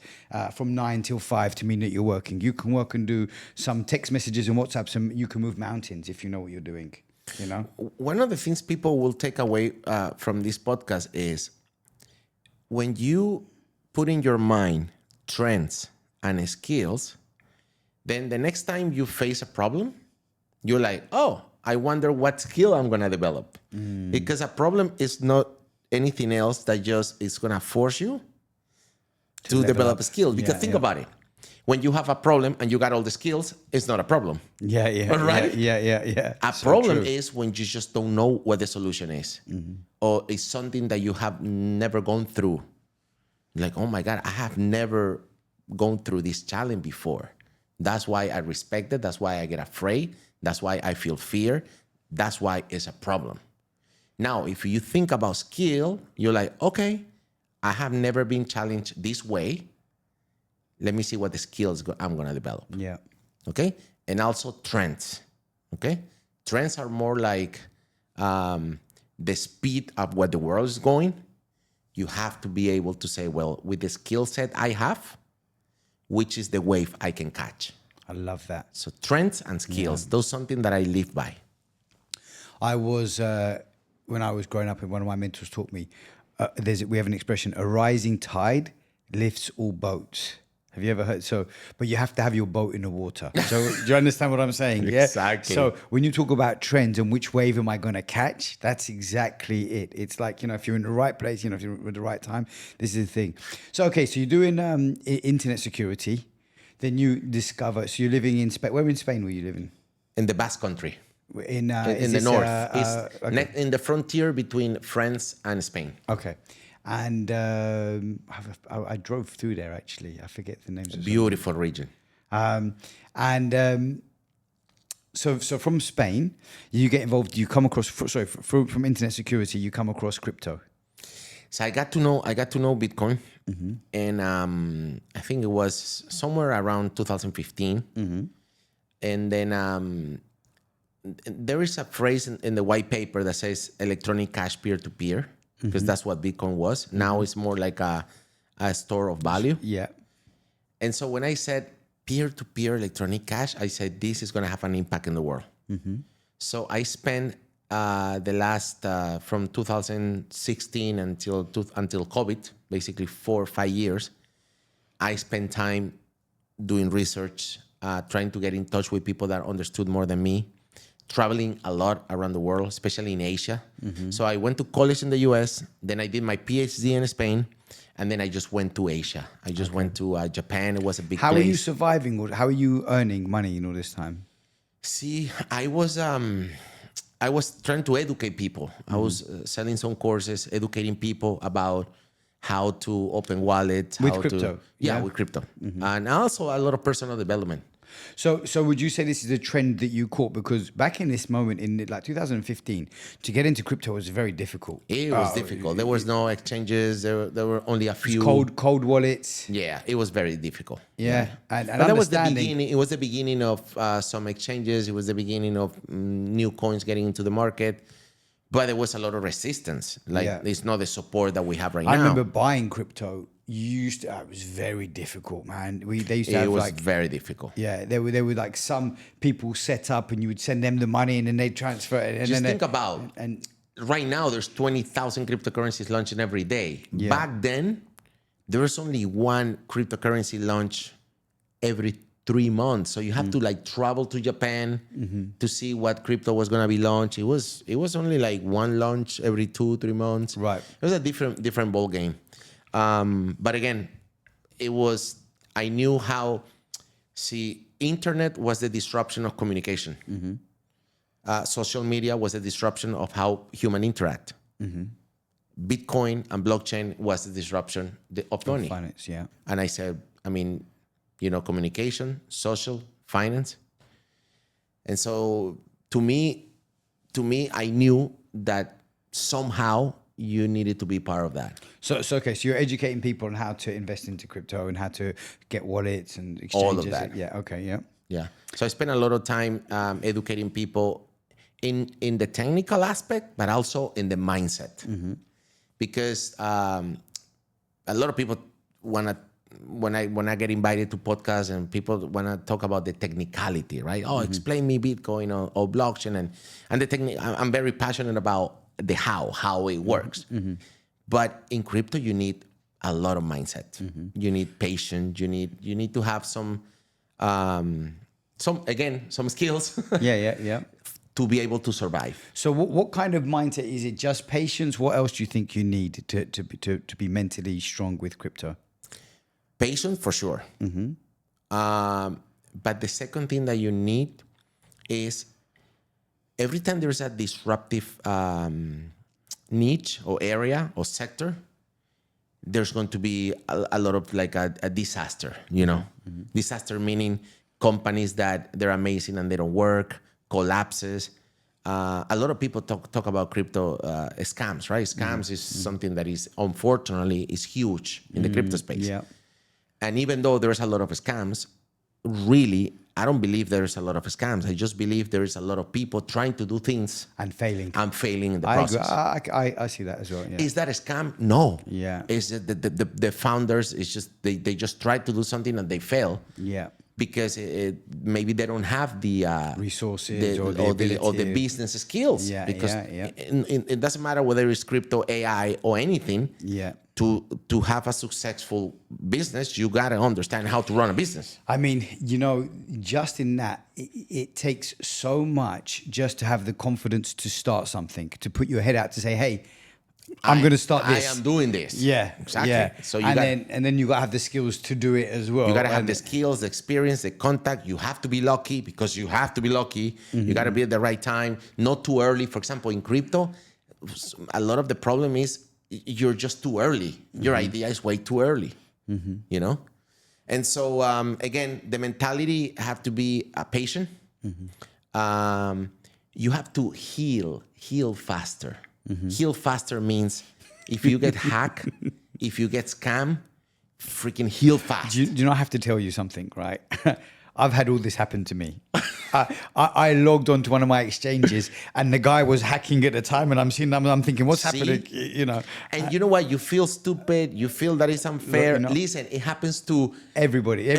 from 9 till 5 to mean that you're working. You can work and do some text messages and WhatsApps, and you can move mountains if you know what you're doing. One of the things people will take away from this podcast is when you put in your mind trends and skills, then the next time you face a problem, you're like, oh, I wonder what skill I'm going to develop. Because a problem is not anything else that just is going to force you to develop a skill. Because think about it. When you have a problem and you got all the skills, it's not a problem. Yeah. Right? Yeah. A problem is when you just don't know what the solution is. Or it's something that you have never gone through. Like, oh my God, I have never gone through this challenge before. That's why I respect it. That's why I get afraid. That's why I feel fear. That's why it's a problem. Now, if you think about skill, you're like, okay, I have never been challenged this way. Let me see what the skills I'm going to develop. Yeah. Okay. And also trends. Okay. Trends are more like the speed of what the world is going. You have to be able to say, well, with the skill set I have, which is the wave I can catch. I love that. So trends and skills, those are something that I live by. I was, when I was growing up, and one of my mentors taught me, we have an expression, a rising tide lifts all boats. Have you ever heard? So, but you have to have your boat in the water. So do you understand what I'm saying? Yeah. Exactly. So when you talk about trends and which wave am I going to catch, that's exactly it. It's like, if you're in the right place, if you're at the right time, this is the thing. So, okay. So you're doing internet security. Then you discover, so you're living in Spain. Where in Spain were you living? In the Basque Country. In the north. Okay. In the frontier between France and Spain. Okay. And I drove through there, actually. I forget the names. Beautiful region. So from Spain, you get involved. You come across. From internet security, you come across crypto. So I got to know Bitcoin, and I think it was somewhere around 2015, and then there is a phrase in the white paper that says electronic cash peer-to-peer, because that's what Bitcoin was. Now it's more like a store of value. Yeah. And so when I said peer-to-peer electronic cash, I said this is going to have an impact in the world. So I spent the last from 2016 until COVID, basically 4 or 5 years, I spent time doing research, trying to get in touch with people that understood more than me, traveling a lot around the world, especially in Asia. So I went to college in the US, then I did my PhD in Spain, and then I just went to Asia. I just went to Japan. It was a big How place. are you surviving? How are you earning money in all this time? See, I was trying to educate people. I was selling some courses, educating people about how to open wallets. With crypto? Yeah, with crypto. And also a lot of personal development. So would you say this is a trend that you caught? Because back in this moment, in like 2015, to get into crypto was very difficult. It was difficult. There was no exchanges. There were only a few. Cold wallets. Yeah, it was very difficult. Yeah. And but that was the beginning. It was the beginning of some exchanges. It was the beginning of new coins getting into the market. But there was a lot of resistance. It's not the support that we have right now. I remember buying crypto. It was very difficult, man. They used to have very difficult. Yeah, there were like some people set up, and you would send them the money, and then they transfer it. And just think about and right now. There's 20,000 cryptocurrencies launching every day. Yeah. Back then, there was only one cryptocurrency launch every 3 months. So you have to travel to Japan to see what crypto was going to be launched. It was only like one launch every 2-3 months. Right. It was a different ball game. But again, I knew how, internet was the disruption of communication. Social media was the disruption of how humans interact. Bitcoin and blockchain was the disruption of money. Finance, yeah. And I said, communication, social, finance. And so to me, I knew that somehow you needed to be part of that. So you're educating people on how to invest into crypto and how to get wallets and exchanges. All of that. Yeah. Okay. Yeah. Yeah. So I spent a lot of time educating people in the technical aspect, but also in the mindset, because a lot of people when I get invited to podcasts and people want to talk about the technicality, right? Oh, explain me Bitcoin or blockchain and the technique. I'm very passionate about the how it works. But in crypto, you need a lot of mindset. You need patience. You need to have some skills. Yeah. To be able to survive. So what kind of mindset is it? Just patience? What else do you think you need to be mentally strong with crypto? Patience for sure. But the second thing that you need is every time there's a disruptive niche or area or sector, there's going to be a lot of a disaster, Disaster meaning companies that they're amazing and they don't work, collapses. a lot of people talk about crypto scams, right? Scams is something that is, unfortunately, is huge in the crypto space. Yeah. And even though there's a lot of scams, really, I don't believe there's a lot of scams. I just believe there is a lot of people trying to do things And failing. in the process. I see that as well. Yeah. Is that a scam? No. Yeah. Is the founders? It's just they just try to do something and they fail. Yeah. Because maybe they don't have the resources or the business skills. Yeah, because yeah. it doesn't matter whether it's crypto, AI, or anything. Yeah. To have a successful business, you gotta understand how to run a business. I mean, just in that, it takes so much just to have the confidence to start something, to put your head out to say, hey, I'm going to start this. I am doing this. Yeah, exactly. Yeah. So then you got to have the skills to do it as well. You got to have the skills, the experience, the contact. You have to be lucky because you have to be lucky. You got to be at the right time, not too early. For example, in crypto, a lot of the problem is you're just too early. Your idea is way too early. And so again, the mentality have to be patient. You have to heal faster. Heal faster means if you get hacked, if you get scammed, freaking heal fast. Do you know, I have to tell you something, right? I've had all this happen to me. I logged onto one of my exchanges and the guy was hacking at the time and I'm thinking, what's happening? And you know what? You feel stupid. You feel that it's unfair. Listen, it happens to everybody.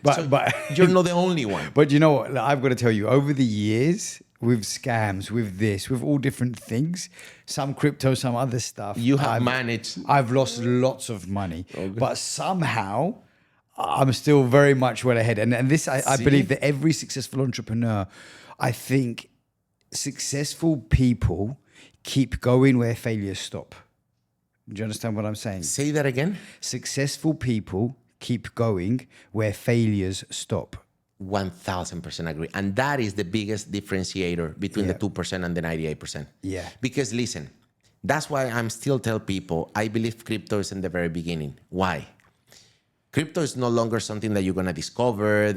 But you're not the only one. But you know what? I've got to tell you, over the years, with scams, with this, with all different things, some crypto, some other stuff. You have managed. I've lost lots of money, but somehow I'm still very much well ahead. And this, I believe that every successful entrepreneur, I think successful people keep going where failures stop. Do you understand what I'm saying? Say that again. Successful people keep going where failures stop. 1000% agree. And that is the biggest differentiator between the 2% and the 98%. Yeah. Because listen, that's why I'm still tell people, I believe crypto is in the very beginning. Why? Crypto is no longer something that you're going to discover.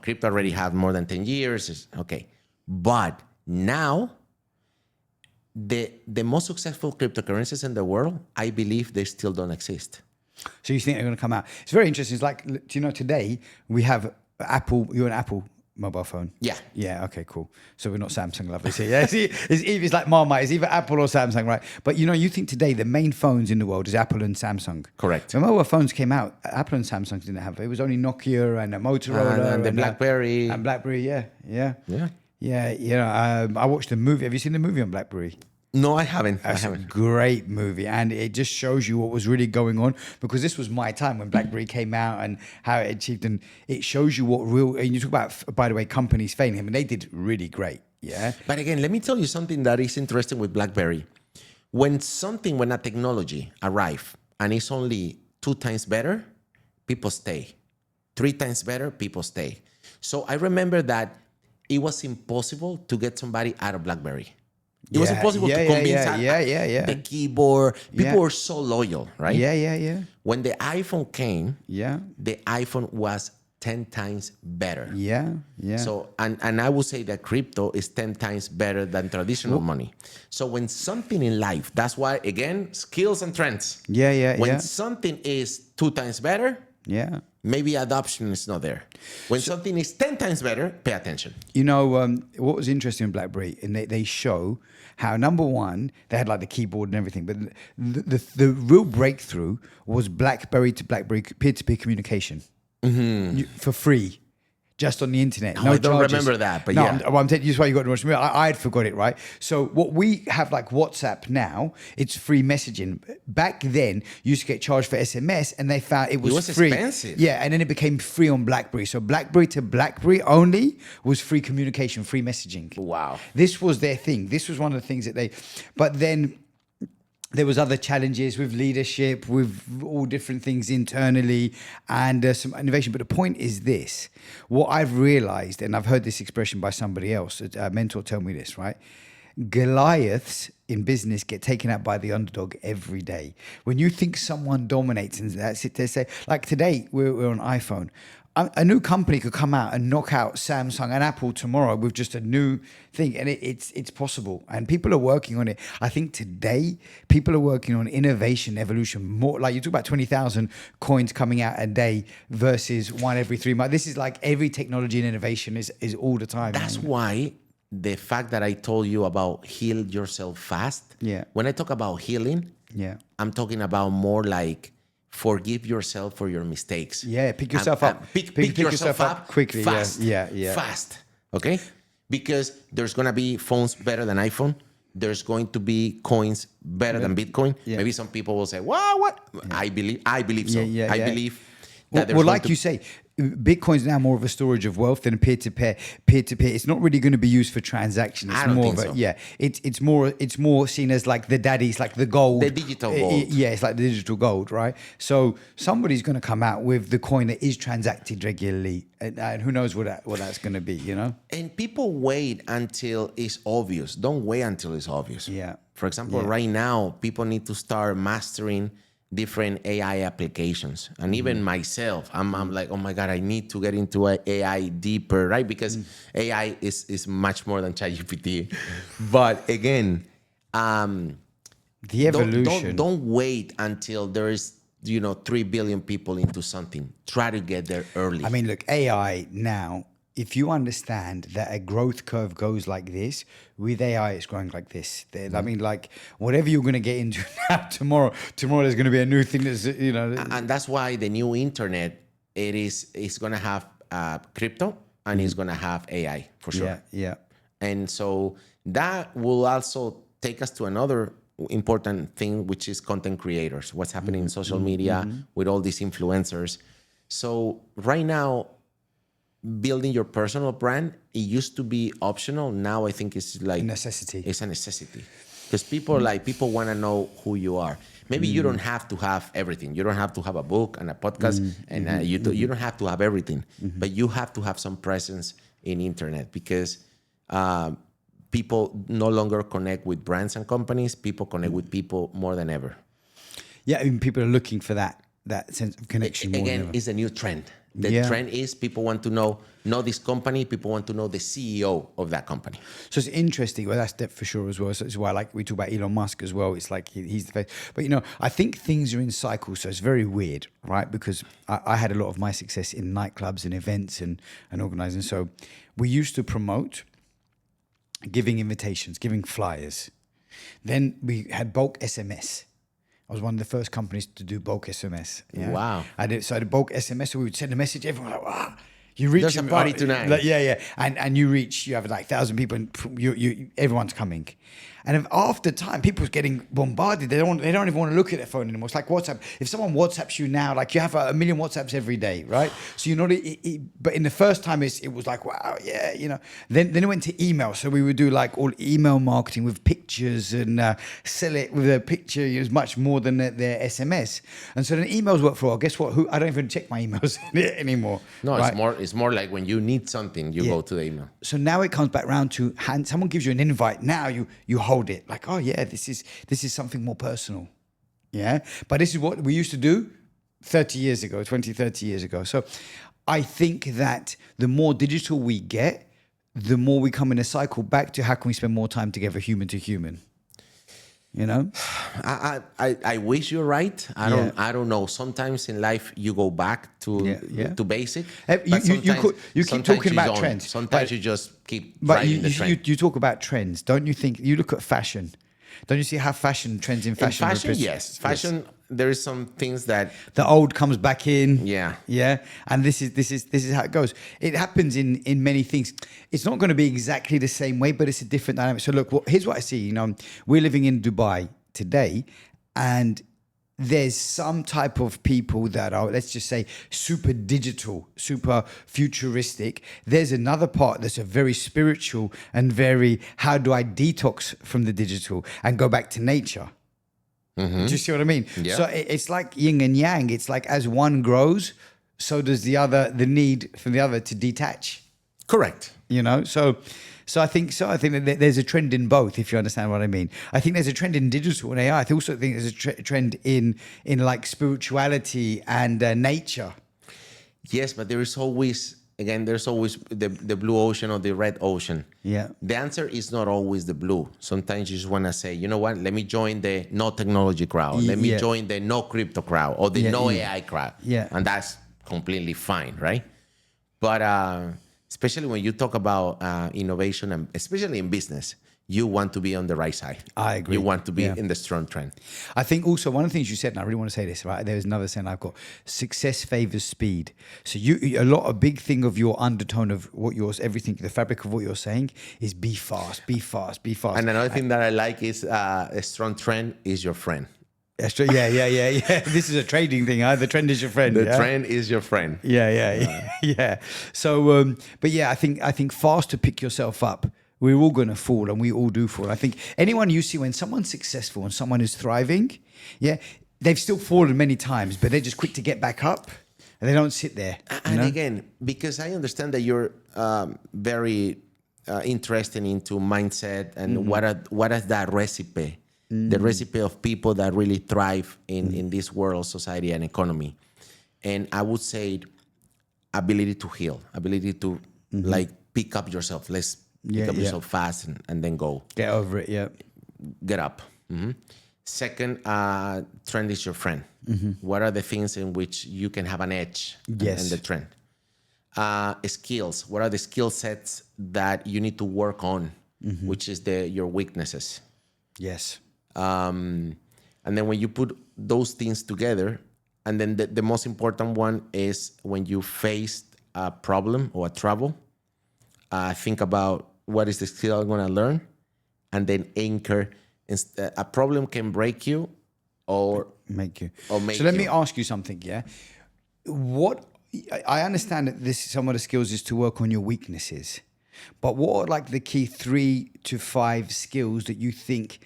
Crypto already have more than 10 years. Okay. But now, the most successful cryptocurrencies in the world, I believe they still don't exist. So you think they're going to come out? It's very interesting. It's like, do you know, today we have Apple, you're an Apple mobile phone. Yeah. Yeah. Okay, cool. So we're not Samsung lovers here. Yeah. It's like Marmite. It's either Apple or Samsung, right? But you think today the main phones in the world is Apple and Samsung. Correct. When mobile phones came out, Apple and Samsung didn't have it. It was only Nokia and Motorola and the BlackBerry. And BlackBerry, yeah. Yeah. I watched the movie. Have you seen the movie on BlackBerry? No, I haven't. That's a great movie. And it just shows you what was really going on, because this was my time when BlackBerry came out and how it achieved. And it shows you what real, and you talk about, by the way, companies failing. I mean, they did really great. Yeah. But again, let me tell you something that is interesting with BlackBerry. When a technology arrives and it's only 2 times better, people stay. 3 times better, people stay. So I remember that it was impossible to get somebody out of BlackBerry. It was impossible to convince the keyboard. People were so loyal, right? Yeah. When the iPhone came, the iPhone was 10 times better. Yeah. So, and I would say that crypto is 10 times better than traditional money. So when something in life, that's why, again, skills and trends. When something is 2 times better, maybe adoption is not there. When something is 10 times better, pay attention. What was interesting in BlackBerry, and they show how, number one, they had like the keyboard and everything, but the real breakthrough was BlackBerry to BlackBerry peer-to-peer communication for free. Just on the internet. No, I don't remember that, but I'm telling you, this is why you got to watch me. I had forgot it, right? So what we have like WhatsApp now, it's free messaging. Back then, you used to get charged for SMS, and they found it was free. Expensive. Yeah, and then it became free on BlackBerry. So BlackBerry to BlackBerry only was free communication, free messaging. Wow. This was their thing. This was one of the things that but then there was other challenges with leadership, with all different things internally, and some innovation. But the point is this: what I've realized, and I've heard this expression by somebody else, a mentor told me this, right? Goliaths in business get taken out by the underdog every day. When you think someone dominates, and that's it, they say, like today, we're on iPhone. a new company could come out and knock out Samsung and Apple tomorrow with just a new thing, and it's possible, and people are working on it. I think today people are working on innovation, evolution. More like you talk about 20,000 coins coming out a day versus one every 3 months. This is like every technology and innovation is all the time. That's why the fact that I told you about heal yourself fast. Yeah. When I talk about healing, I'm talking about more like forgive yourself for your mistakes. Yeah, pick yourself up. Pick yourself up quickly. Fast. Yeah. Fast. Okay? Because there's going to be phones better than iPhone. There's going to be coins better than Bitcoin. Yeah. Maybe some people will say, "Wow, what?" Yeah. I believe so. I believe that well, like you say, Bitcoin's now more of a storage of wealth than a peer-to-peer. It's not really going to be used for transactions. It's I don't more think of a, so. Yeah, it's more seen as like the daddies, like the gold, the digital gold. Yeah, it's like the digital gold, right? So somebody's going to come out with the coin that is transacted regularly, and who knows what that's going to be, you know? And people wait until it's obvious. Don't wait until it's obvious. Yeah. For example, right now, people need to start mastering different AI applications. And even myself, I'm like, oh my God, I need to get into AI deeper, right? Because AI is much more than ChatGPT. But again, the evolution. Don't wait until there is 3 billion people into something. Try to get there early. I mean, look, AI now, if you understand that a growth curve goes like this, with AI, it's growing like this. I mean, like, whatever you're going to get into now, tomorrow there's going to be a new thing that's, And that's why the new internet, it's going to have crypto and it's going to have AI for sure. Yeah. And so that will also take us to another important thing, which is content creators. What's happening in social media with all these influencers. So right now, building your personal brand, it used to be optional. Now I think it's like a necessity. It's a necessity because people want to know who you are. Maybe you don't have to have everything. You don't have to have a book and a podcast, and you don't have to have everything. But you have to have some presence in internet because people no longer connect with brands and companies. People connect with people more than ever. Yeah, I mean, people are looking for that sense of connection more than ever. It's a new trend. The trend is people want to know this company. People want to know the CEO of that company. So it's interesting. Well, that's for sure as well. So it's why, like, we talk about Elon Musk as well. It's like he's the face. But, I think things are in cycles. So it's very weird, right? Because I had a lot of my success in nightclubs and events and organizing. So we used to promote giving invitations, giving flyers. Then we had bulk SMS. I was one of the first companies to do bulk SMS. Yeah? Wow. I did bulk SMS, so we would send a message, everyone was like, wow. You reach There's a party tonight. Like, yeah. And you have like 1,000 people and everyone's coming. And after time, people's getting bombarded. They don't even want to look at their phone anymore. It's like WhatsApp. If someone WhatsApps you now, like you have a million WhatsApps every day, right? So you're not. But in the first time, it was like, wow, yeah, Then it went to email. So we would do like all email marketing with pictures and sell it with a picture. It was much more than their SMS. And so then emails work for a while. Guess what? I don't even check my emails anymore. No, right? It's more like when you need something, you go to the email. So now it comes back round to someone gives you an invite. Now you hold it like, oh yeah, this is something more personal. Yeah. But this is what we used to do 30 years ago. So I think that the more digital we get, the more we come in a cycle back to how can we spend more time together, human to human. I wish you're right. I don't know. Sometimes in life you go back to basic. You keep talking about trends. Sometimes you just keep. But you talk about trends, don't you think? You look at fashion. Don't you see how fashion trends in fashion? In fashion, yes. Fashion. There is some things that the old comes back in. Yeah. And this is how it goes. It happens in many things. It's not going to be exactly the same way, but it's a different dynamic. So look, here's what I see. We're living in Dubai today, and there's some type of people that are, let's just say, super digital, super futuristic. There's another part that's a very spiritual and very, how do I detox from the digital and go back to nature? Mm-hmm. Do you see what I mean? Yeah. So it's like yin and yang. It's like as one grows, so does the need for the other to detach. Correct. So I think that there's a trend in both, if you understand what I mean. I think there's a trend in digital and AI. I also think there's a trend in like spirituality and nature. Yes, but there's always the blue ocean or the red ocean. Yeah. The answer is not always the blue. Sometimes you just want to say, you know what, let me join the no technology crowd. Let me join the no crypto crowd or the no AI crowd. Yeah. And that's completely fine, right? But especially when you talk about innovation, and especially in business, you want to be on the right side. I agree. You want to be in the strong trend. I think also one of the things you said, and I really want to say this, right? There's another saying I've got: success favors speed. So a big thing of your undertone of what everything, the fabric of what you're saying is be fast, be fast, be fast. And another thing that I like is a strong trend is your friend. Yeah. This is a trading thing, huh? The trend is your friend. The trend is your friend. Yeah. So, but yeah, I think fast to pick yourself up. We're all going to fall, and we all do fall. I think anyone you see when someone's successful and someone is thriving, they've still fallen many times, but they're just quick to get back up, and they don't sit there. And again, because I understand that you're very interested into mindset and what is that recipe, the recipe of people that really thrive in this world, society, and economy. And I would say ability to heal, ability to like pick up yourself. Let's pick up yourself fast and then go. Get over it, yeah. Get up. Second, trend is your friend. What are the things in which you can have an edge in the trend? Skills. What are the skill sets that you need to work on, which is your weaknesses? Yes. And then when you put those things together, and then the most important one is when you face a problem or a trouble, think about what is the skill I'm going to learn, and then anchor. A problem can break you or make you. So let me ask you something, yeah? What I understand that some of the skills is to work on your weaknesses, but what are like the key 3 to 5 skills that you think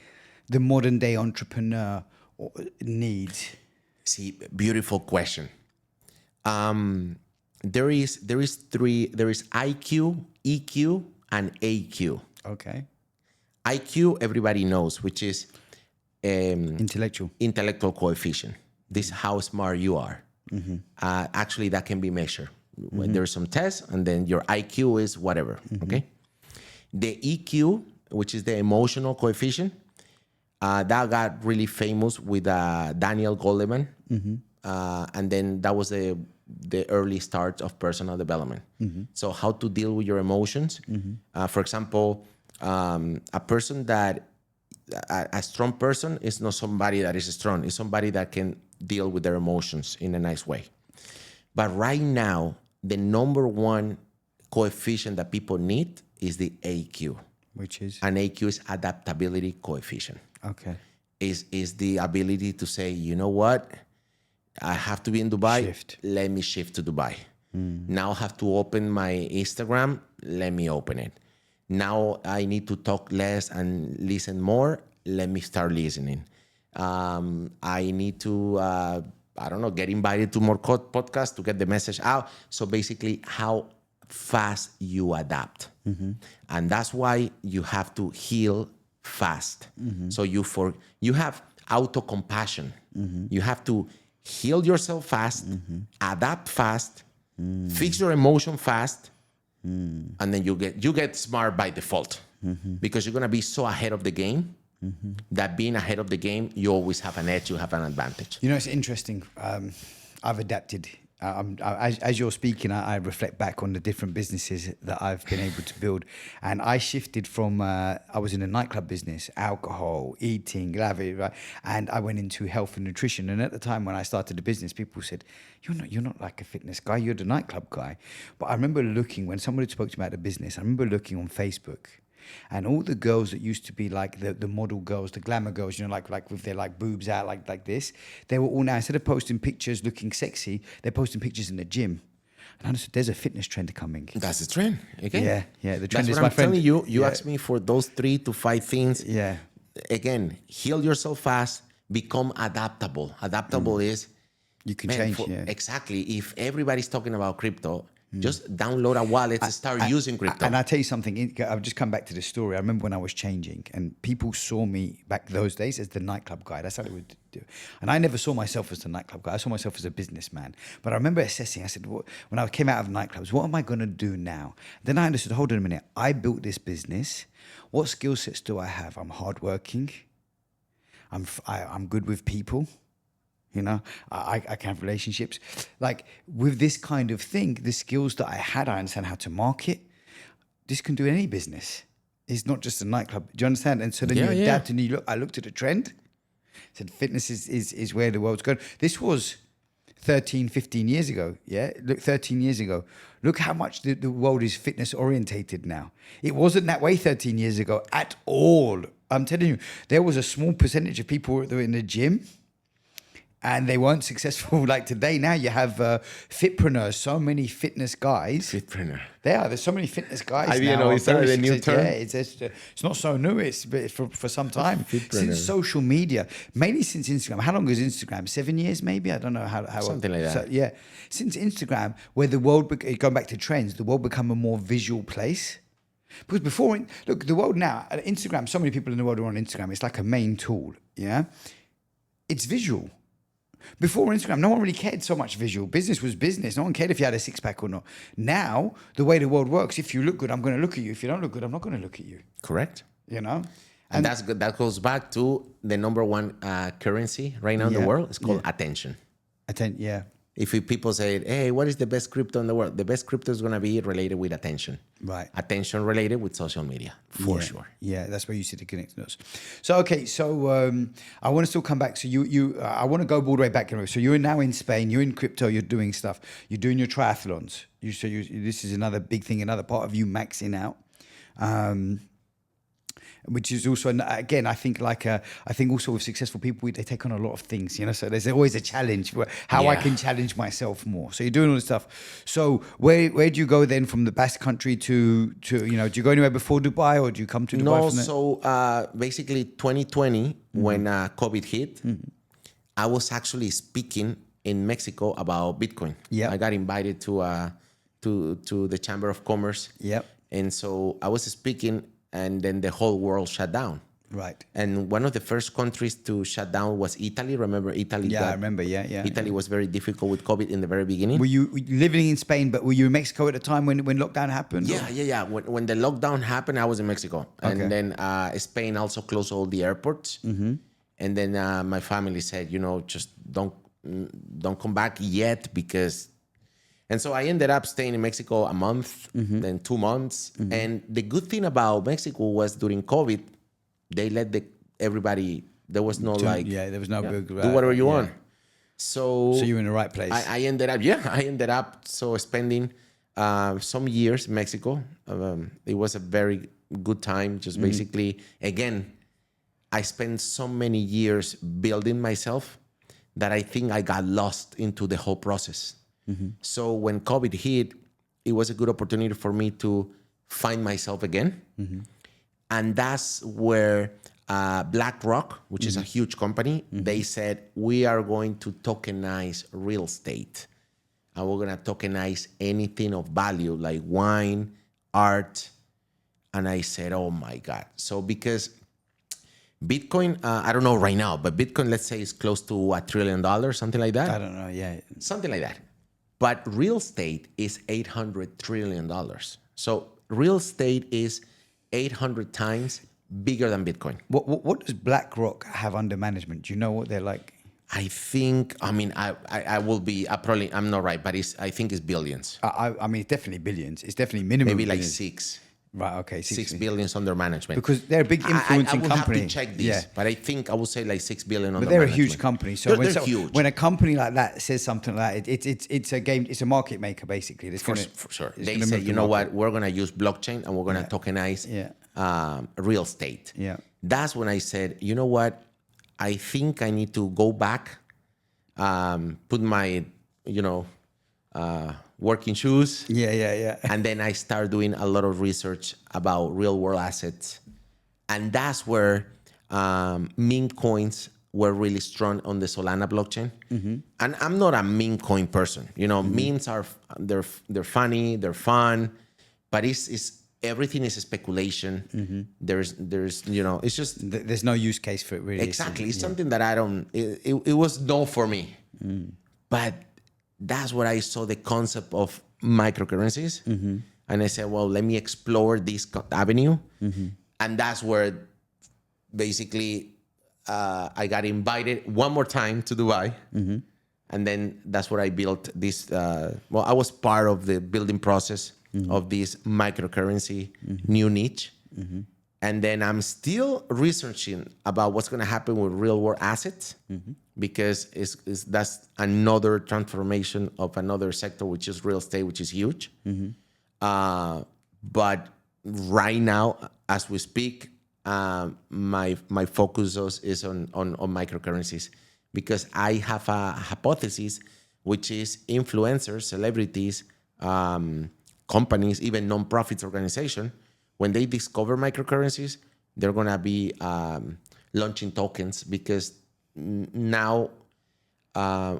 the modern day entrepreneur needs? See, beautiful question. There is IQ, EQ, and AQ. Okay. IQ, everybody knows, which is intellectual coefficient. This is how smart you are. Actually, that can be measured. When there's some tests, and then your IQ is whatever. Okay. The EQ, which is the emotional coefficient, that got really famous with Daniel Goleman, and then that was the early start of personal development. So how to deal with your emotions. For example, a person a strong person is not somebody that is strong. It's somebody that can deal with their emotions in a nice way. But right now, the number one coefficient that people need is the AQ. Which is? And AQ is adaptability coefficient. Okay. Is the ability to say, you know what? I have to be in Dubai. Let me shift to Dubai. Now I have to open my Instagram. Let me open it. Now I need to talk less and listen more. Let me start listening. I need to, get invited to more podcasts to get the message out. So basically, how fast you adapt. And that's why you have to heal fast. So you have auto-compassion. You have to heal yourself fast, adapt fast, fix your emotion fast, and then you get smart by default because you're gonna be so ahead of the game that being ahead of the game, you always have an edge, you have an advantage. You know, it's interesting. I've adapted. As you're speaking, I reflect back on the different businesses that I've been able to build. And I shifted from, I was in a nightclub business, alcohol, eating, right? And I went into health and nutrition. And at the time when I started the business, people said, you're not like a fitness guy, you're the nightclub guy. But I remember looking, when somebody spoke to me about the business, I remember looking on Facebook. And all the girls that used to be like the model girls, the glamour girls, like with their like boobs out like this, they were all now, instead of posting pictures looking sexy, they're posting pictures in the gym. And I understood there's a fitness trend coming. That's the trend. Okay? Yeah. The trend That's is what my I'm friend. telling you. You asked me for those 3 to 5 things. Yeah. Again, heal yourself fast, become adaptable. Adaptable is you can change. Exactly. If everybody's talking about crypto, Just download a wallet and start using crypto. And I'll tell you something. I've just come back to this story. I remember when I was changing and people saw me back those days as the nightclub guy. That's how they would do. And I never saw myself as the nightclub guy. I saw myself as a businessman. But I remember assessing. I said, when I came out of nightclubs, what am I going to do now? Then I understood, hold on a minute. I built this business. What skill sets do I have? I'm hardworking. I'm good with people. You know, I can have relationships. Like with this kind of thing, the skills that I had, I understand how to market. This can do any business. It's not just a nightclub. Do you understand? And so then you adapt and you look. I looked at the trend. Said fitness is where the world's going. This was 13, 15 years ago. Yeah, look, 13 years ago. Look how much the world is fitness orientated now. It wasn't that way 13 years ago at all. I'm telling you, there was a small percentage of people that were in the gym. And they weren't successful like today. Now you have fitpreneurs, so many fitness guys. Fitpreneur. There's so many fitness guys. I didn't know it's a new term. Yeah, it's not so new. It's for some time. Since social media, mainly since Instagram. How long is Instagram? 7 years maybe? I don't know how. Something like that. So, yeah. Since Instagram, where the world, going back to trends, the world become a more visual place. Because before, look, the world now, Instagram, so many people in the world are on Instagram. It's like a main tool, yeah? It's visual. Before Instagram, no one really cared so much visual. Business was business. No one cared if you had a six-pack or not. Now, the way the world works, if you look good, I'm going to look at you. If you don't look good, I'm not going to look at you. Correct. You know? And that's good. That goes back to the number one currency right now in the world. It's called attention. Yeah. If people say, hey, what is the best crypto in the world? The best crypto is going to be related with attention. Right. Attention related with social media, for sure. Yeah, that's where you see the connectedness. So, okay, I want to still come back. So I want to go all the way back. So you're now in Spain, you're in crypto, you're doing stuff. You're doing your triathlons. This is another big thing, another part of you maxing out. Which is also, again, I think also with successful people, they take on a lot of things, you know, so there's always a challenge for how I can challenge myself more. So you're doing all this stuff. So where do you go then from the Basque country to you know, do you go anywhere before Dubai or do you come to Dubai? No, so basically 2020, when COVID hit, I was actually speaking in Mexico about Bitcoin. Yeah, I got invited to the Chamber of Commerce. Yep. And so I was speaking, and then the whole world shut down. Right. And one of the first countries to shut down was Italy. Remember Italy? Yeah, I remember. Yeah. Italy was very difficult with COVID in the very beginning. Were you living in Spain, but were you in Mexico at the time when lockdown happened? Yeah. When the lockdown happened, I was in Mexico. Okay. And then Spain also closed all the airports. Mm-hmm. And then my family said, you know, just don't come back yet because... And so I ended up staying in Mexico a month, then 2 months. Mm-hmm. And the good thing about Mexico was during COVID, they let everybody, there was no there was no big... do whatever you want. So you were in the right place. I ended up spending some years in Mexico. It was a very good time. Just basically, again, I spent so many years building myself that I think I got lost into the whole process. Mm-hmm. So when COVID hit, it was a good opportunity for me to find myself again. Mm-hmm. And that's where BlackRock, which is a huge company, they said, we are going to tokenize real estate. And we're going to tokenize anything of value like wine, art. And I said, oh my God. So because Bitcoin, I don't know right now, but Bitcoin, let's say, is close to $1 trillion, something like that. I don't know, yeah. Something like that. But real estate is $800 trillion. So real estate is 800 times bigger than Bitcoin. What does BlackRock have under management? Do you know what they're like? I think, I will be, I'm not right, but I think it's billions. I mean, it's definitely billions. It's definitely minimum. Maybe like billions. 6. Right, okay. 6 billion under management. Because they're a big influencing company. I will have to check this, but I think I would say like 6 billion under management. But they're a huge company. So they're huge. When a company like that says something like that, it's a market maker basically. For sure. They say, you know what, we're going to use blockchain and we're going to tokenize real estate. Yeah. That's when I said, you know what, I think I need to go back, put my, working shoes. Yeah. And then I started doing a lot of research about real world assets. And that's where meme coins were really strong on the Solana blockchain. And I'm not a meme coin person. Memes are they're funny, they're fun, but it's everything is a speculation. There's it's just There's no use case for it, really. exactly. It's something that I don't. It was no for me, but that's where I saw the concept of microcurrencies, and I said, well, let me explore this avenue, and that's where basically I got invited one more time to Dubai. And then that's where I built this. I was part of the building process of this microcurrency new niche. And then I'm still researching about what's going to happen with real world assets, because that's another transformation of another sector, which is real estate, which is huge. But right now, as we speak, my focus is on microcurrencies, because I have a hypothesis, which is influencers, celebrities, companies, even non-profits organizations, when they discover microcurrencies, they're going to be launching tokens, because now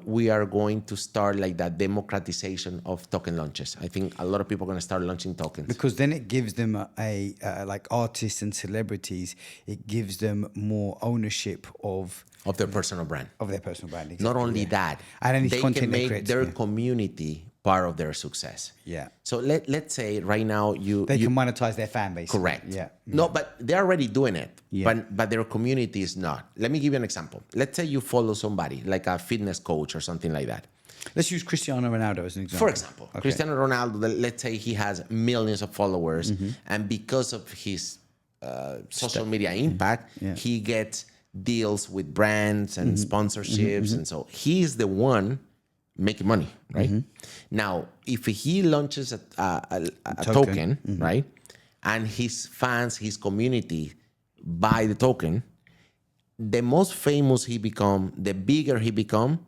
we are going to start like that democratization of token launches. I think a lot of people are going to start launching tokens. Because then it gives them like artists and celebrities, it gives them more ownership of their personal brand. Of their personal brand. Exactly. Not only that, and they can make their community part of their success. Yeah. So let's say right now they can monetize their fan base. Correct. Yeah. No, but they're already doing it. Yeah. But their community is not. Let me give you an example. Let's say you follow somebody like a fitness coach or something like that. Let's use Cristiano Ronaldo as an example. For example, okay. Cristiano Ronaldo, let's say he has millions of followers, and because of his social media impact, he gets deals with brands and sponsorships, and so he's the one making money, right? Now, if he launches a token, right, and his fans, his community buy the token, the most famous he become, the bigger he become,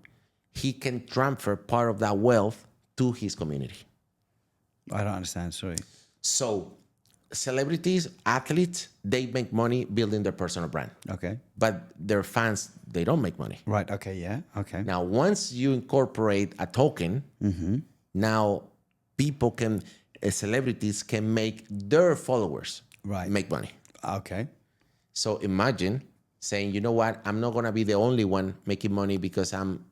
he can transfer part of that wealth to his community. I don't understand, sorry. So celebrities, athletes, they make money building their personal brand. Okay. But their fans, they don't make money. Right, okay, yeah, okay. Now, once you incorporate a token, now people can, celebrities can make their followers make money. Okay. So imagine saying, you know what, I'm not going to be the only one making money because I'm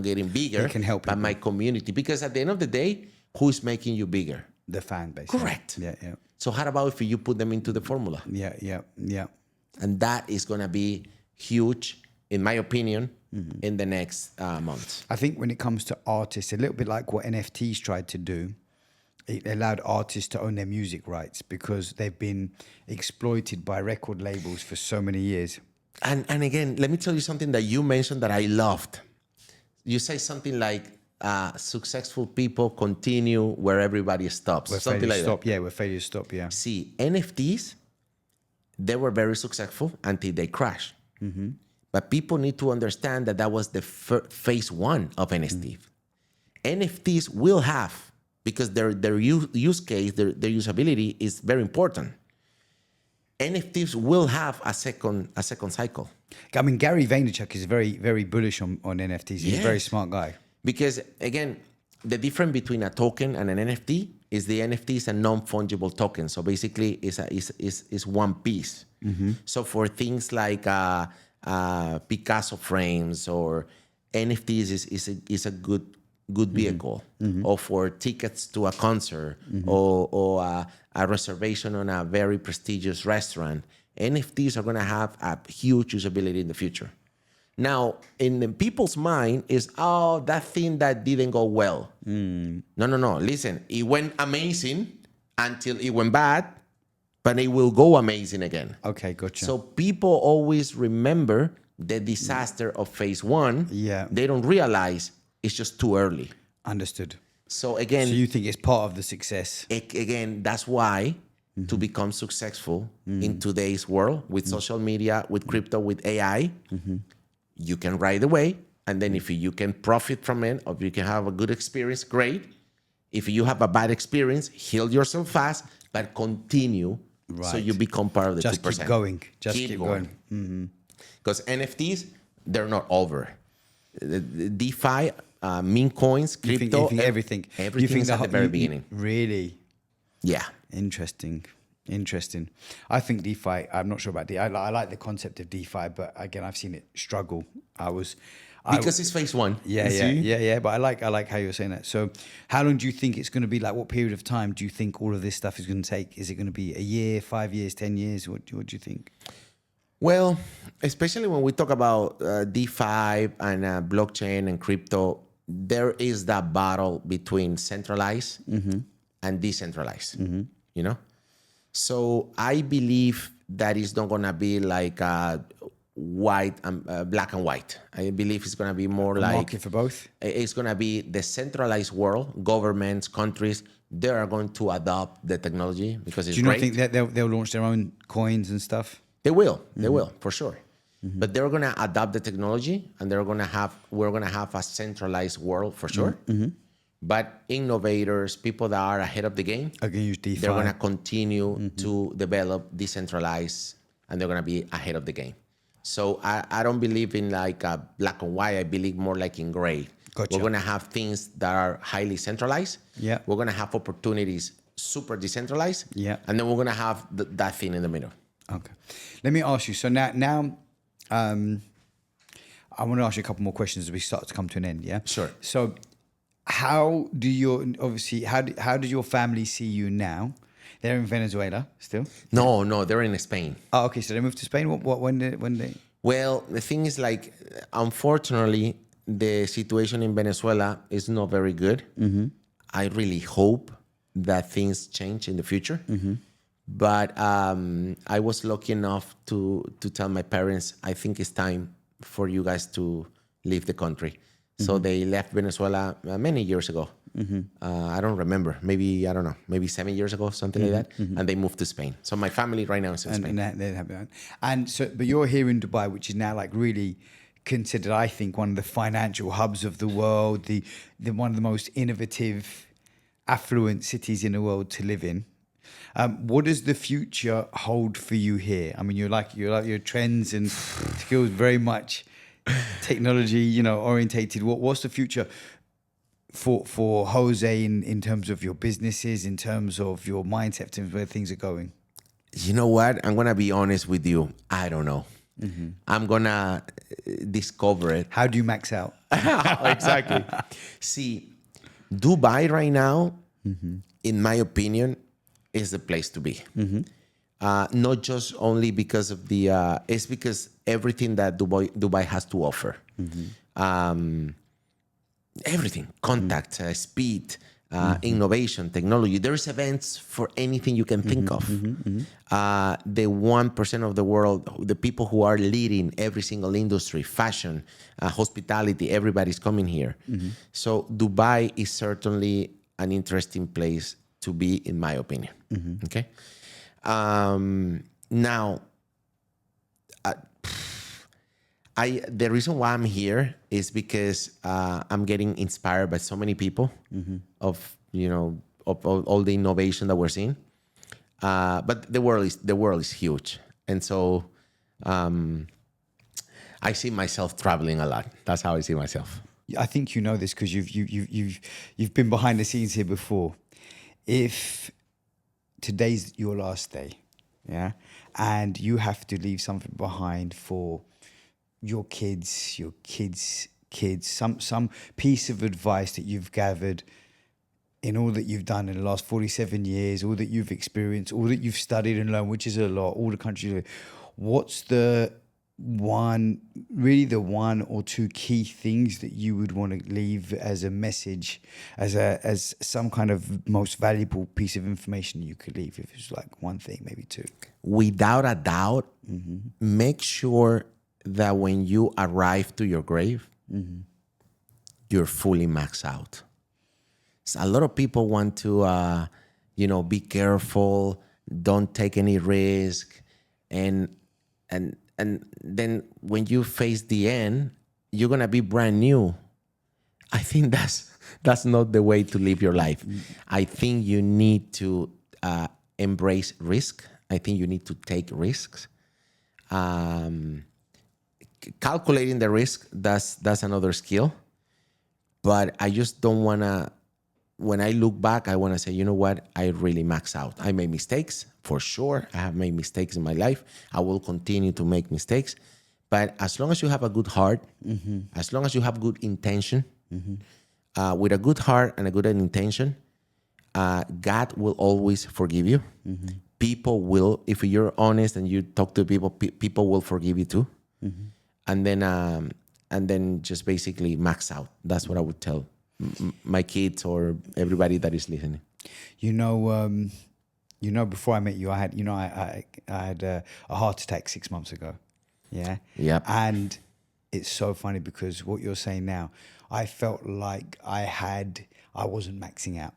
getting bigger. It can help but people. My community, because at the end of the day, who's making you bigger? The fan base. Correct. Yeah, yeah. So how about if you put them into the formula? Yeah, yeah, yeah. And that is going to be huge, in my opinion, in the next months. I think when it comes to artists, a little bit like what NFTs tried to do, it allowed artists to own their music rights because they've been exploited by record labels for so many years. And again, let me tell you something that you mentioned that I loved. You say something like, successful people continue where everybody stops. Where something like stop, that. Yeah, where failures stop, yeah. See, NFTs, they were very successful until they crashed. But people need to understand that that was the phase one of NFT. NFTs will have, because their use case, their usability is very important. NFTs will have a second cycle. I mean, Gary Vaynerchuk is very, very bullish on NFTs. He's a very smart guy. Because again, the difference between a token and an NFT is the NFT is a non-fungible token. So basically, it's one piece. So for things like Picasso frames or NFTs is a good vehicle, or for tickets to a concert, or a reservation on a very prestigious restaurant. NFTs are going to have a huge usability in the future. Now, in the people's mind is, that thing that didn't go well. No. Listen, it went amazing until it went bad, but it will go amazing again. Okay, gotcha. So people always remember the disaster of phase one. Yeah. They don't realize it's just too early. Understood. So again... So you think it's part of the success? Again, that's why to become successful in today's world with social media, with crypto, with AI, you can ride the wave. And then if you can profit from it, or if you can have a good experience, great. If you have a bad experience, heal yourself fast, but continue so you become part of the 2%. Just keep going. Just keep going. Because NFTs, they're not over. The DeFi, meme coins, crypto, you think everything. Everything's at the very beginning. Really? Yeah. Interesting. I think DeFi, I'm not sure about DeFi. I like the concept of DeFi, but again, I've seen it struggle. Because it's phase one. Yeah. But I like how you're saying that. So how long do you think it's going to be? Like, what period of time do you think all of this stuff is going to take? Is it going to be a year, 5 years, 10 years? What do you think? Well, especially when we talk about DeFi and blockchain and crypto, there is that battle between centralized and decentralized, you know? So I believe that it's not going to be like white and black and white. I believe it's going to be more like market for both. It's going to be the centralized world, governments, countries. They are going to adopt the technology because it's great. Do you not think that they'll launch their own coins and stuff? They will. They will, for sure. But they're going to adopt the technology, and we're going to have a centralized world for sure. But innovators, people that are ahead of the game, are going to use DeFi. They're going to continue to develop decentralized, and they're going to be ahead of the game. So I don't believe in like a black and white. I believe more like in gray. Gotcha. We're going to have things that are highly centralized. Yeah. We're going to have opportunities super decentralized. Yeah. And then we're going to have that thing in the middle. Okay. Let me ask you. So now, I want to ask you a couple more questions as we start to come to an end. Yeah. Sure. So, how do your family see you now? They're in Venezuela still. No, they're in Spain. Oh, okay. So they moved to Spain. When they? Well, the thing is, like, unfortunately, the situation in Venezuela is not very good. I really hope that things change in the future. But I was lucky enough to tell my parents, I think it's time for you guys to leave the country. So they left Venezuela many years ago. I don't remember. Maybe 7 years ago, something like that. And they moved to Spain. So my family right now is in Spain. But you're here in Dubai, which is now like really considered, I think, one of the financial hubs of the world, the one of the most innovative, affluent cities in the world to live in. What does the future hold for you here? I mean, you're like your trends and skills very much technology, orientated. What's the future for Jose in terms of your businesses, in terms of your mindset, in terms of where things are going? You know what? I'm gonna be honest with you. I don't know. I'm gonna discover it. How do you max out? Exactly. See, Dubai right now, in my opinion, is the place to be. Not just only because of it's because everything that Dubai has to offer. Everything, contact, speed, innovation, technology. There's events for anything you can think of. The 1% of the world, the people who are leading every single industry, fashion, hospitality, everybody's coming here. So Dubai is certainly an interesting place to be, in my opinion. Okay. Now, the reason why I'm here is because I'm getting inspired by so many people of all the innovation that we're seeing. But the world is huge, and so I see myself traveling a lot. That's how I see myself. I think you know this because you've been behind the scenes here before. If today's your last day, yeah, and you have to leave something behind for your kids, some piece of advice that you've gathered in all that you've done in the last 47 years, all that you've experienced, all that you've studied and learned, which is a lot, all the countries, what's the one or two key things that you would want to leave as a message, as some kind of most valuable piece of information you could leave? If it's like one thing, maybe two. Without a doubt, make sure that when you arrive to your grave, you're fully maxed out. So a lot of people want to, be careful, don't take any risk, and then when you face the end, you're gonna be brand new. I think that's not the way to live your life. I think you need to embrace risk. I think you need to take risks. calculating the risk, that's another skill. But I just don't want to, when I look back, I want to say, you know what? I really max out. I made mistakes, for sure. I have made mistakes in my life. I will continue to make mistakes. But as long as you have a good heart, as long as you have good intention, with a good heart and a good intention, God will always forgive you. People will, if you're honest and you talk to people, people will forgive you too. And then just basically max out. That's what I would tell my kids or everybody that is listening. Before I met you, I had a heart attack 6 months ago. Yeah. Yep. And it's so funny because what you're saying now, I felt like I wasn't maxing out.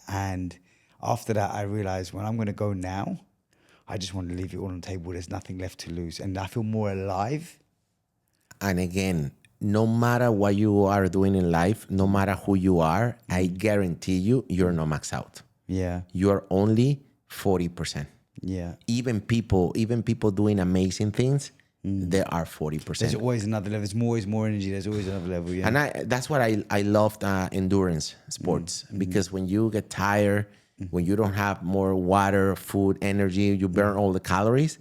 And after that, I realized when I'm going to go now, I just want to leave it all on the table. There's nothing left to lose. And I feel more alive. And again, no matter what you are doing in life, no matter who you are, I guarantee you, you're not maxed out. Yeah. You're only 40%. Yeah. Even people doing amazing things, they are 40%. There's always another level. There's always more energy. There's always another level. Yeah. And that's what I loved endurance sports, because when you get tired, when you don't have more water, food, energy, you burn all the calories,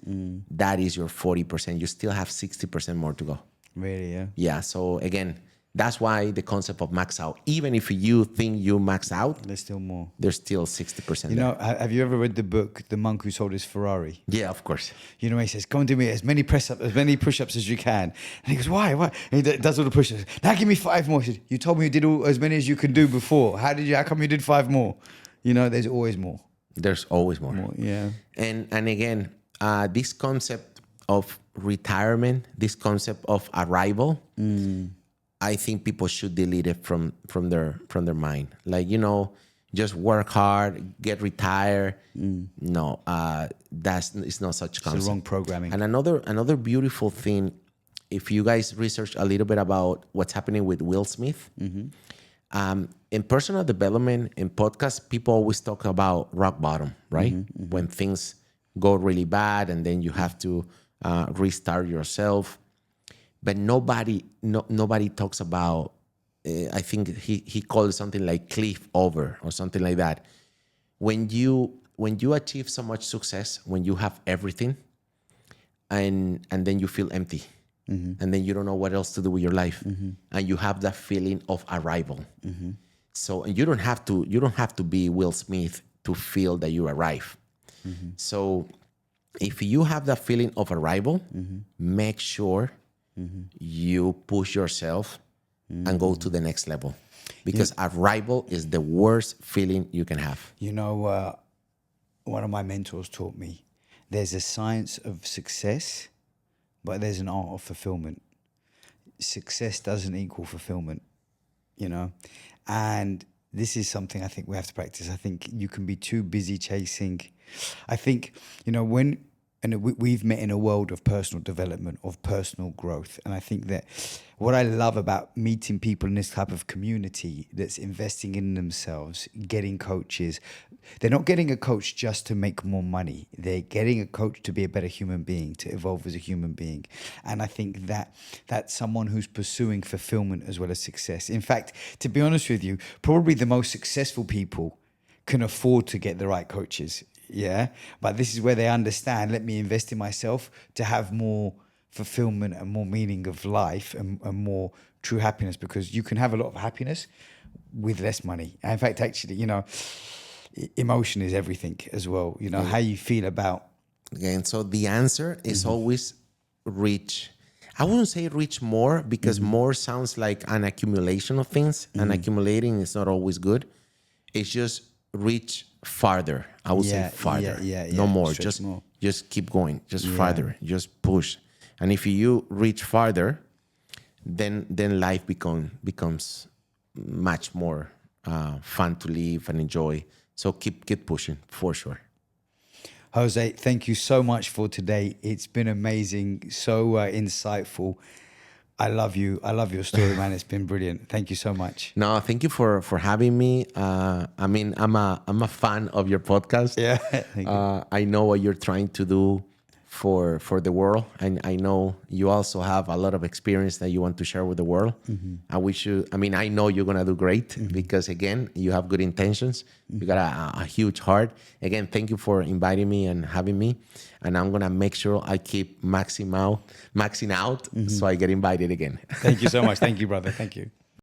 that is your 40%. You still have 60% more to go. Really, yeah? Yeah, so again, that's why the concept of max out, even if you think you max out, there's still more. There's still 60%. You know, have you ever read the book, The Monk Who Sold His Ferrari? Yeah, of course. You know, he says, go and do me as many push-ups as you can. And he goes, why? And he does all the push-ups. Now give me 5 more. He said, you told me you did as many as you can do before. How come you did 5 more? You know, there's always more. There's always more. Yeah. And again, this concept of retirement, this concept of arrival, I think people should delete it from their mind. Like, you know, just work hard, get retired. No, it's not such concept. It's the wrong programming. And another beautiful thing, if you guys research a little bit about what's happening with Will Smith, in personal development, in podcasts, people always talk about rock bottom, right? When things go really bad and then you have to restart yourself. But nobody talks about, I think he called it something like cliff over or something like that. When you achieve so much success, when you have everything, and then you feel empty, and then you don't know what else to do with your life, and you have that feeling of arrival. So, and you don't have to be Will Smith to feel that you arrive. So, if you have that feeling of arrival, make sure you push yourself and go to the next level, because arrival is the worst feeling you can have. You know, one of my mentors taught me, there's a science of success, but there's an art of fulfillment. Success doesn't equal fulfillment, you know, and this is something I think we have to practice. I think you can be too busy chasing. I think, you know, we've met in a world of personal development, of personal growth. And I think that what I love about meeting people in this type of community that's investing in themselves, getting coaches, they're not getting a coach just to make more money. They're getting a coach to be a better human being, to evolve as a human being. And I think that that's someone who's pursuing fulfillment as well as success. In fact, to be honest with you, probably the most successful people can afford to get the right coaches. Yeah, but this is where they understand, let me invest in myself to have more fulfillment and more meaning of life and more true happiness, because you can have a lot of happiness with less money. And in fact, actually, you know, emotion is everything as well. You know, how you feel about. Again, so the answer is always reach. I wouldn't say reach more, because more sounds like an accumulation of things, and accumulating is not always good. It's just reach farther. I would say farther. No more. Just keep going. Just farther. Just push. And if you reach farther, then life becomes much more fun to live and enjoy. So keep pushing for sure. Jose, thank you so much for today. It's been amazing, so insightful. I love you. I love your story, man. It's been brilliant. Thank you so much. No, thank you for having me. I mean, I'm a fan of your podcast. Yeah. Thank you. I know what you're trying to do for the world. And I know you also have a lot of experience that you want to share with the world. I know you're going to do great because, again, you have good intentions. You got a huge heart. Again, thank you for inviting me and having me. And I'm going to make sure I keep maxing out so I get invited again. Thank you so much. Thank you, brother. Thank you.